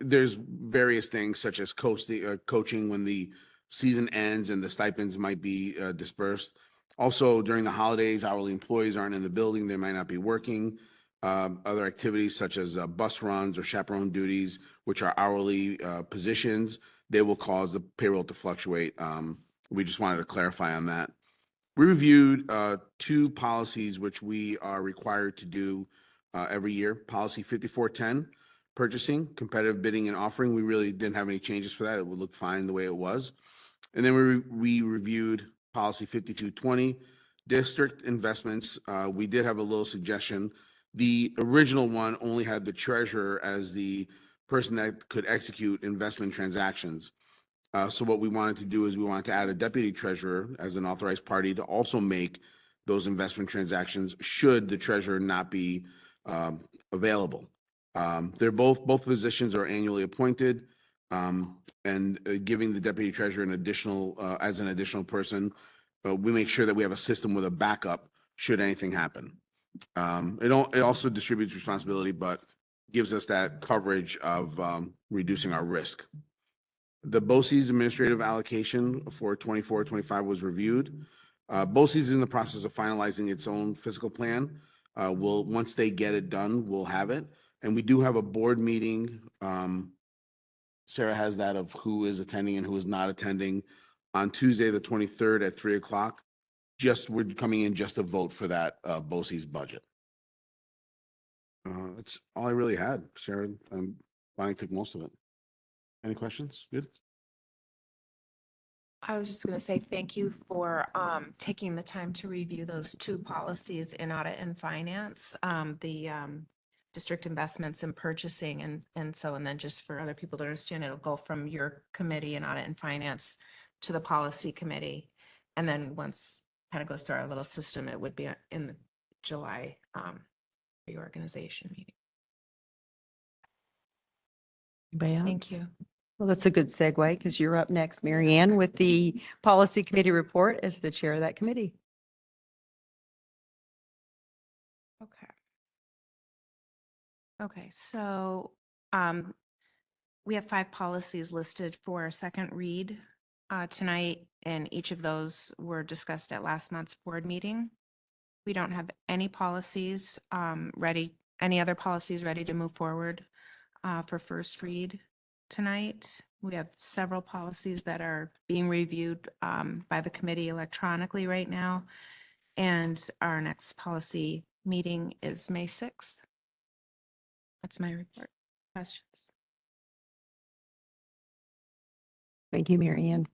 there's various things such as coaching when the season ends and the stipends might be dispersed. Also, during the holidays, hourly employees aren't in the building. They might not be working. Other activities such as bus runs or chaperone duties, which are hourly positions, they will cause the payroll to fluctuate. We just wanted to clarify on that. We reviewed two policies which we are required to do every year. Policy 5410, purchasing, competitive bidding and offering. We really didn't have any changes for that. It would look fine the way it was. And then we reviewed policy 5220, district investments. We did have a little suggestion. The original one only had the treasurer as the person that could execute investment transactions. So what we wanted to do is we wanted to add a deputy treasurer as an authorized party to also make those investment transactions should the treasurer not be available. They're both positions are annually appointed, and giving the deputy treasurer an additional as an additional person, we make sure that we have a system with a backup should anything happen. It also distributes responsibility, but gives us that coverage of reducing our risk. The BOCES administrative allocation for 24-25 was reviewed. BOCES is in the process of finalizing its own fiscal plan. Once they get it done, we'll have it. And we do have a board meeting. Sarah has that of who is attending and who is not attending on Tuesday, the 23rd at 3 o'clock. We're coming in just to vote for that BOCES budget. That's all I really had. Sarah, Bonnie took most of it. Any questions? Good. I was just going to say thank you for taking the time to review those two policies in audit and finance, the district investments and purchasing. And then just for other people to understand, it'll go from your committee in audit and finance to the policy committee. And then once kind of goes through our little system, it would be in the July reorganization meeting. Anybody else? Thank you. Well, that's a good segue because you're up next, Mary Ann, with the policy committee report as the chair of that committee. Okay. Okay, so we have 5 policies listed for second read tonight, and each of those were discussed at last month's board meeting. We don't have any policies any other policies ready to move forward for first read tonight. We have several policies that are being reviewed by the committee electronically right now. And our next policy meeting is May 6th. That's my report. Questions? Thank you, Mary Ann.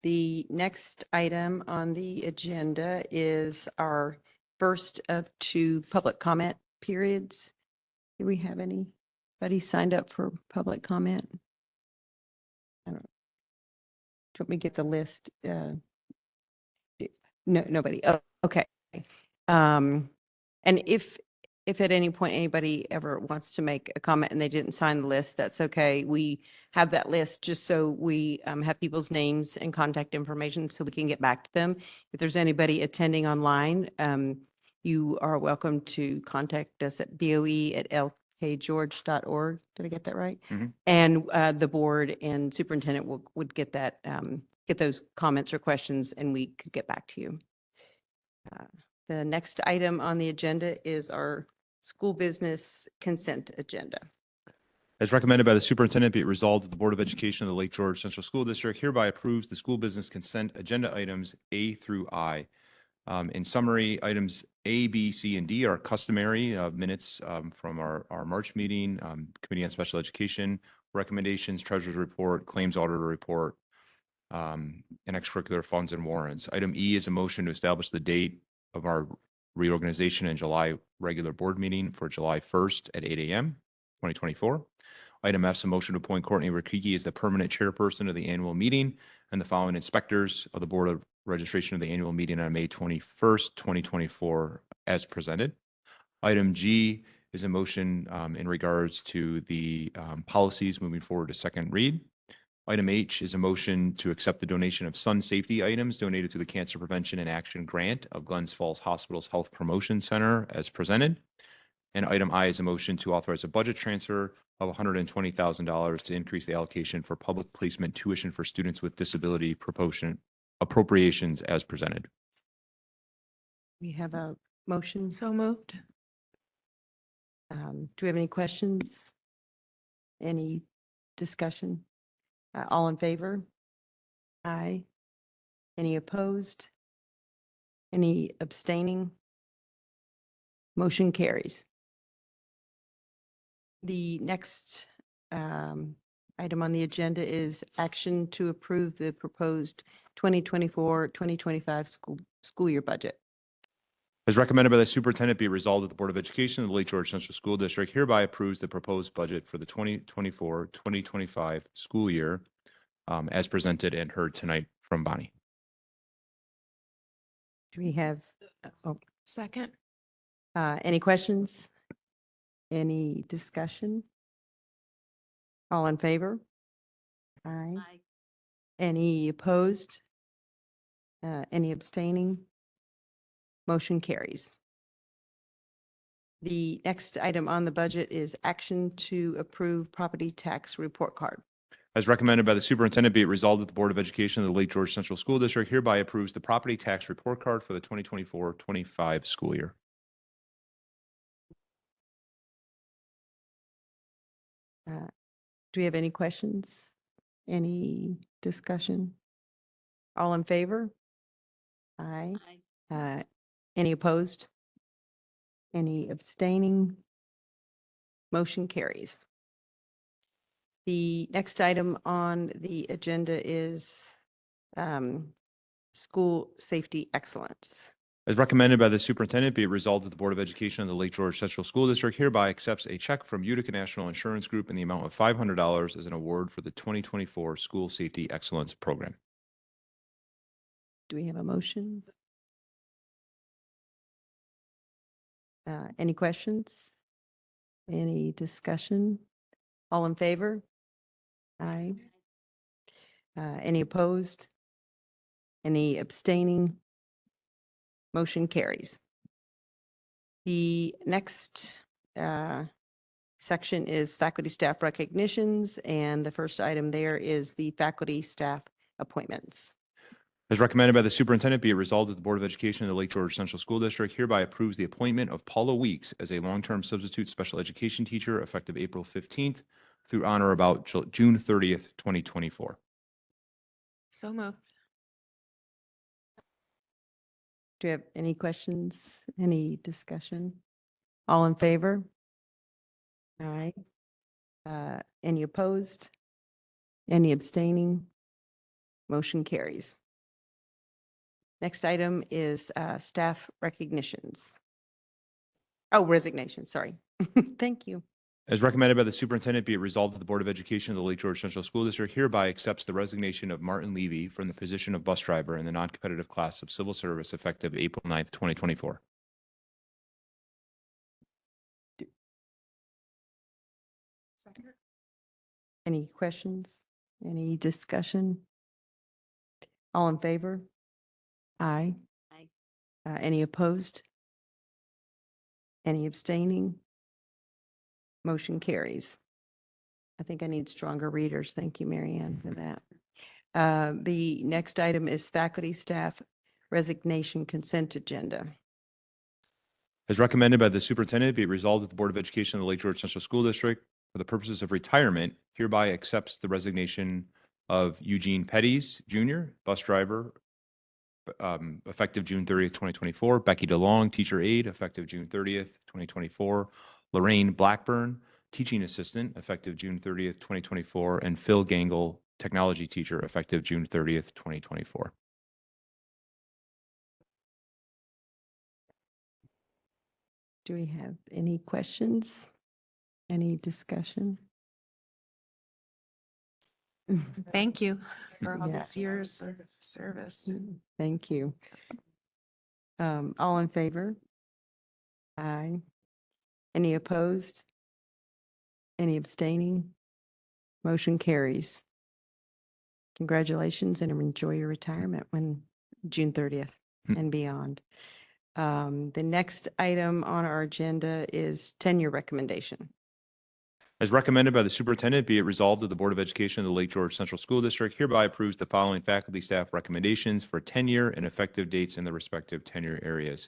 The next item on the agenda is our first of 2 public comment periods. Do we have anybody signed up for public comment? I don't know. Do you want me to get the list? No, nobody. Oh, okay. And if at any point anybody ever wants to make a comment and they didn't sign the list, that's okay. We have that list just so we have people's names and contact information so we can get back to them. If there's anybody attending online, you are welcome to contact us at boe@lkgeorge.org. Did I get that right? Mhm. And the board and superintendent would get that, get those comments or questions, and we could get back to you. The next item on the agenda is our school business consent agenda. As recommended by the superintendent, be it resolved that the Board of Education of the Lake George Central School District hereby approves the school business consent agenda items A through I. In summary, items A, B, C, and D are customary minutes from our March meeting, Committee on Special Education, recommendations, treasurer's report, claims auditor report, and extracurricular funds and warrants. Item E is a motion to establish the date of our reorganization and July regular board meeting for July 1st at 8 a.m. 2024. Item F is a motion to appoint Courtney Rikiki as the permanent chairperson of the annual meeting and the following inspectors of the Board of Registration of the annual meeting on May 21st, 2024, as presented. Item G is a motion in regards to the policies moving forward to second read. Item H is a motion to accept the donation of sun safety items donated to the Cancer Prevention and Action Grant of Glens Falls Hospital's Health Promotion Center as presented. And item I is a motion to authorize a budget transfer of $120,000 to increase the allocation for public placement tuition for students with disability proportion appropriations as presented. We have a motion. So moved. Do we have any questions? Any discussion? All in favor? Aye. Any opposed? Any abstaining? Motion carries. The next item on the agenda is action to approve the proposed 2024-2025 school year budget. As recommended by the superintendent, be resolved that the Board of Education of the Lake George Central School District hereby approves the proposed budget for the 2024-2025 school year as presented and heard tonight from Bonnie. Do we have Second. any questions? Any discussion? All in favor? Aye. Any opposed? Any abstaining? Motion carries. The next item on the budget is action to approve property tax report card. As recommended by the superintendent, be it resolved that the Board of Education of the Lake George Central School District hereby approves the property tax report card for the 2024-25 school year. Do we have any questions? Any discussion? All in favor? Aye. Any opposed? Any abstaining? Motion carries. The next item on the agenda is school safety excellence. As recommended by the superintendent, be it resolved that the Board of Education of the Lake George Central School District hereby accepts a check from Utica National Insurance Group in the amount of $500 as an award for the 2024 School Safety Excellence Program. Do we have a motion? Any questions? Any discussion? All in favor? Aye. Any opposed? Any abstaining? Motion carries. The next section is faculty staff recognitions, and the first item there is the faculty staff appointments. As recommended by the superintendent, be it resolved that the Board of Education of the Lake George Central School District hereby approves the appointment of Paula Weeks as a long-term substitute special education teacher effective April 15th through on or about June 30th, 2024. So moved. Do you have any questions? Any discussion? All in favor? Aye. Any opposed? Any abstaining? Motion carries. Next item is staff recognitions. Oh, resignations, sorry. Thank you. As recommended by the superintendent, be it resolved that the Board of Education of the Lake George Central School District hereby accepts the resignation of Martin Levy from the position of bus driver in the non-competitive class of civil service effective April 9th, 2024. Any questions? Any discussion? All in favor? Aye. Aye. Any opposed? Any abstaining? Motion carries. I think I need stronger readers. Thank you, Mary Ann, for that. The next item is faculty staff resignation consent agenda. As recommended by the superintendent, be it resolved that the Board of Education of the Lake George Central School District, for the purposes of retirement, hereby accepts the resignation of Eugene Petties Jr., bus driver, effective June 30th, 2024, Becky DeLong, teacher aide, effective June 30th, 2024, Lorraine Blackburn, teaching assistant, effective June 30th, 2024, and Phil Gangle, technology teacher, effective June 30th, 2024. Do we have any questions? Any discussion? Thank you for all Yeah. these years of service. Thank you. All in favor? Aye. Any opposed? Any abstaining? Motion carries. Congratulations and enjoy your retirement when June 30th and beyond. The next item on our agenda is tenure recommendation. As recommended by the superintendent, be it resolved that the Board of Education of the Lake George Central School District hereby approves the following faculty staff recommendations for tenure and effective dates in the respective tenure areas.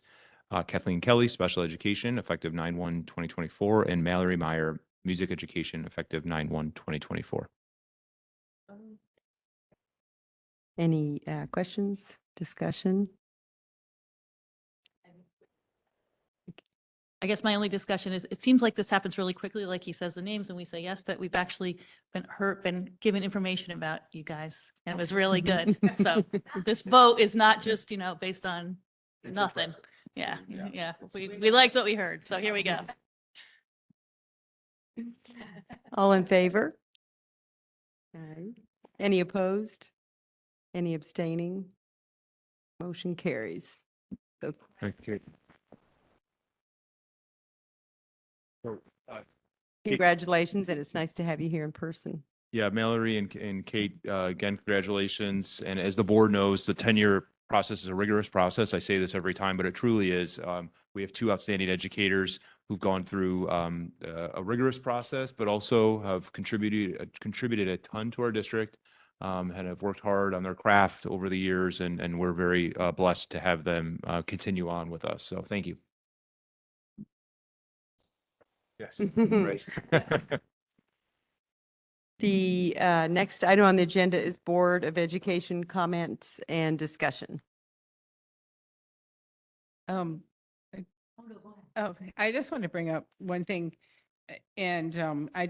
Kathleen Kelly, Special Education, effective 9/1/2024, and Mallory Meyer, Music Education, effective 9/1/2024. Any questions, discussion? I guess my only discussion is, it seems like this happens really quickly, like he says the names and we say yes, but we've actually been given information about you guys, and it was really good. So this vote is not just, based on It's nothing. impressive. Yeah, Yeah. yeah. We liked what we heard. So here we go. All in favor? Aye. Any opposed? Any abstaining? Motion carries. So Okay. congratulations, and it's nice to have you here in person. Yeah, Mallory and Kate, again, congratulations. And as the board knows, the tenure process is a rigorous process. I say this every time, but it truly is. We have two outstanding educators who've gone through a rigorous process, but also have contributed a ton to our district, and have worked hard on their craft over the years, and we're very blessed to have them continue on with us. So thank you. Yes. Right. The next item on the agenda is Board of Education comments and discussion. Oh, I just want to bring up one thing. And I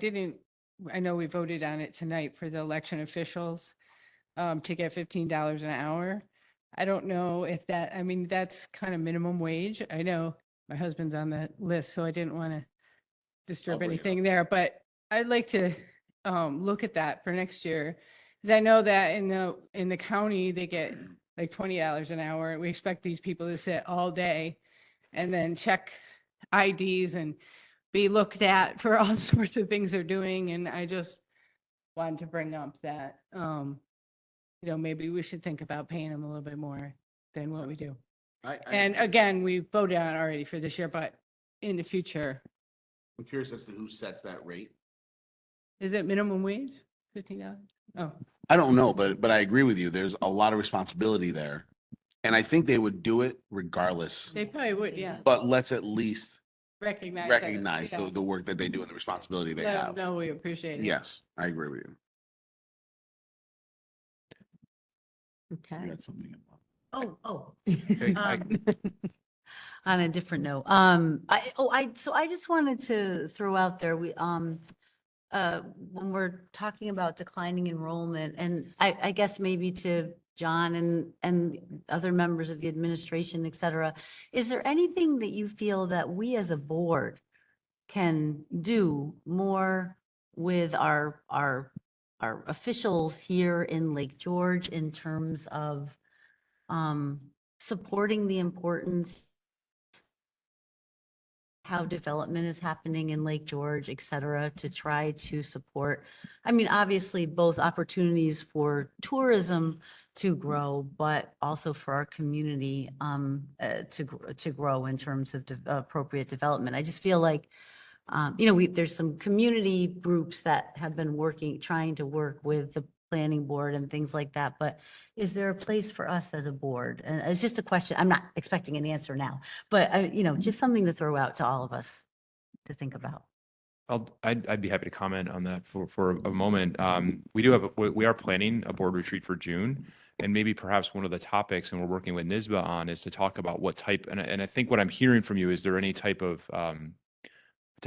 know we voted on it tonight for the election officials to get $15 an hour. I don't know if that's kind of minimum wage. I know my husband's on the list, so I didn't want to disturb bring it anything there, but I'd like to look at that for next year. Because I know that in the county, they get like $20 an hour. We expect these people to sit all day and then check IDs and be looked at for all sorts of things they're doing. And I just wanted to bring up that, maybe we should think about paying them a little bit more than what we do. And again, we voted on it already for this year, but in the future, I'm curious as to who sets that rate. is it minimum wage? $15? Oh, I don't know, but I agree with you. There's a lot of responsibility there. And I think they would do it regardless, they probably would, yeah. but let's at least Recognize. recognize the work that they do and the responsibility they have. No, we appreciate it. Yes, I agree with you. Okay. You had something. Oh. Okay, On a different note, so I just wanted to throw out there, when we're talking about declining enrollment, and I guess maybe to John and other members of the administration, et cetera, is there anything that you feel that we as a board can do more with our officials here in Lake George in terms of supporting the importance, how development is happening in Lake George, et cetera, to try to support, obviously both opportunities for tourism to grow, but also for our community to grow in terms of appropriate development. I just feel like, there's some community groups that have been trying to work with the planning board and things like that, but is there a place for us as a board? And it's just a question. I'm not expecting an answer now, but just something to throw out to all of us to think about. I'd be happy to comment on that for a moment. We are planning a board retreat for June, and maybe perhaps one of the topics, and we're working with NYSBA on, is to talk about what type, and I think what I'm hearing from you, is there any type of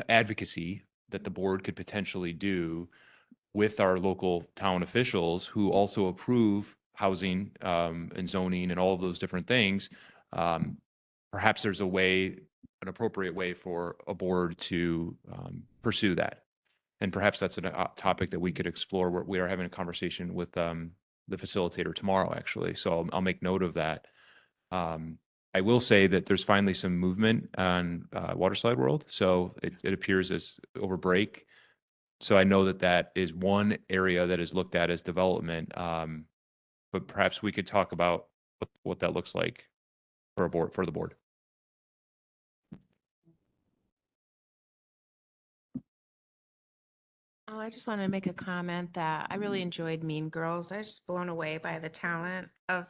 advocacy that the board could potentially do with our local town officials who also approve housing and zoning and all of those different things. Perhaps there's an appropriate way for a board to pursue that. And perhaps that's a topic that we could explore. We are having a conversation with the facilitator tomorrow, actually. So I'll make note of that. I will say that there's finally some movement on Waterslide World. So it appears as over break. So I know that that is one area that is looked at as development. But perhaps we could talk about what that looks like for the board. Oh, I just wanted to make a comment that I really enjoyed Mean Girls. I was just blown away by the talent of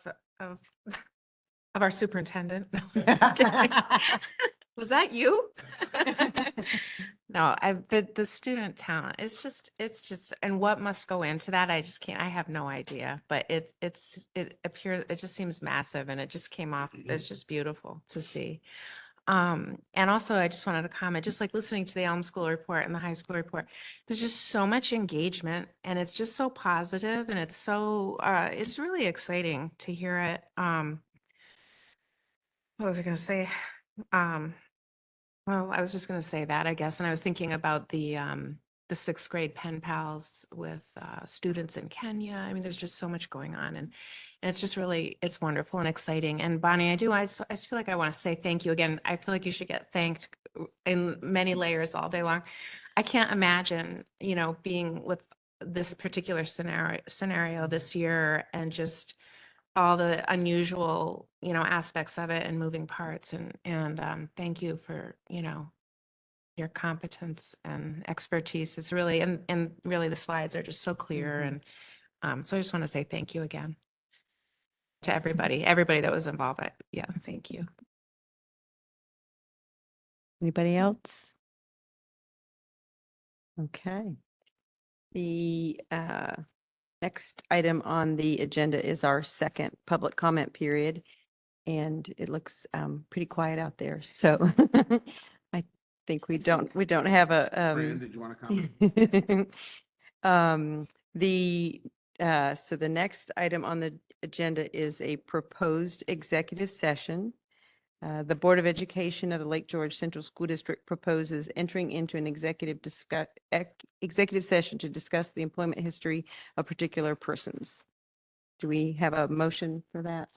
of our superintendent. No, I'm just kidding. Was that you? No, the student talent, it's just, and what must go into that, I just can't, I have no idea, but it appears, it just seems massive and it just came off, it's just beautiful to see. And also I just wanted to comment, just like listening to the Elm School report and the high school report, there's just so much engagement and it's just so positive and it's so, it's really exciting to hear it. What was I gonna say? Well, I was just gonna say that, I guess, and I was thinking about the 6th grade pen pals with students in Kenya. I mean, there's just so much going on, and it's just really, it's wonderful and exciting. And Bonnie, I just feel like I want to say thank you again. I feel like you should get thanked in many layers all day long. I can't imagine, being with this particular scenario this year and just all the unusual, aspects of it and moving parts. And thank you for, your competence and expertise. It's really, and really the slides are just so clear. And so I just want to say thank you again to everybody that was involved. Yeah, thank you. Anybody else? Okay. The next item on the agenda is our second public comment period. And it looks pretty quiet out there. So I think we don't have a Fran, did you want to comment? so the next item on the agenda is a proposed executive session. The Board of Education of the Lake George Central School District proposes entering into an executive session to discuss the employment history of particular persons. Do we have a motion for that?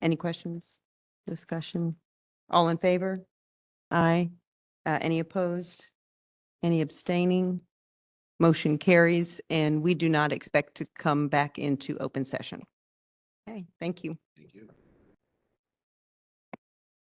Any questions, discussion? All in favor? Aye. Any opposed? Any abstaining? Motion carries, and we do not expect to come back into open session. Okay, thank you. Thank you.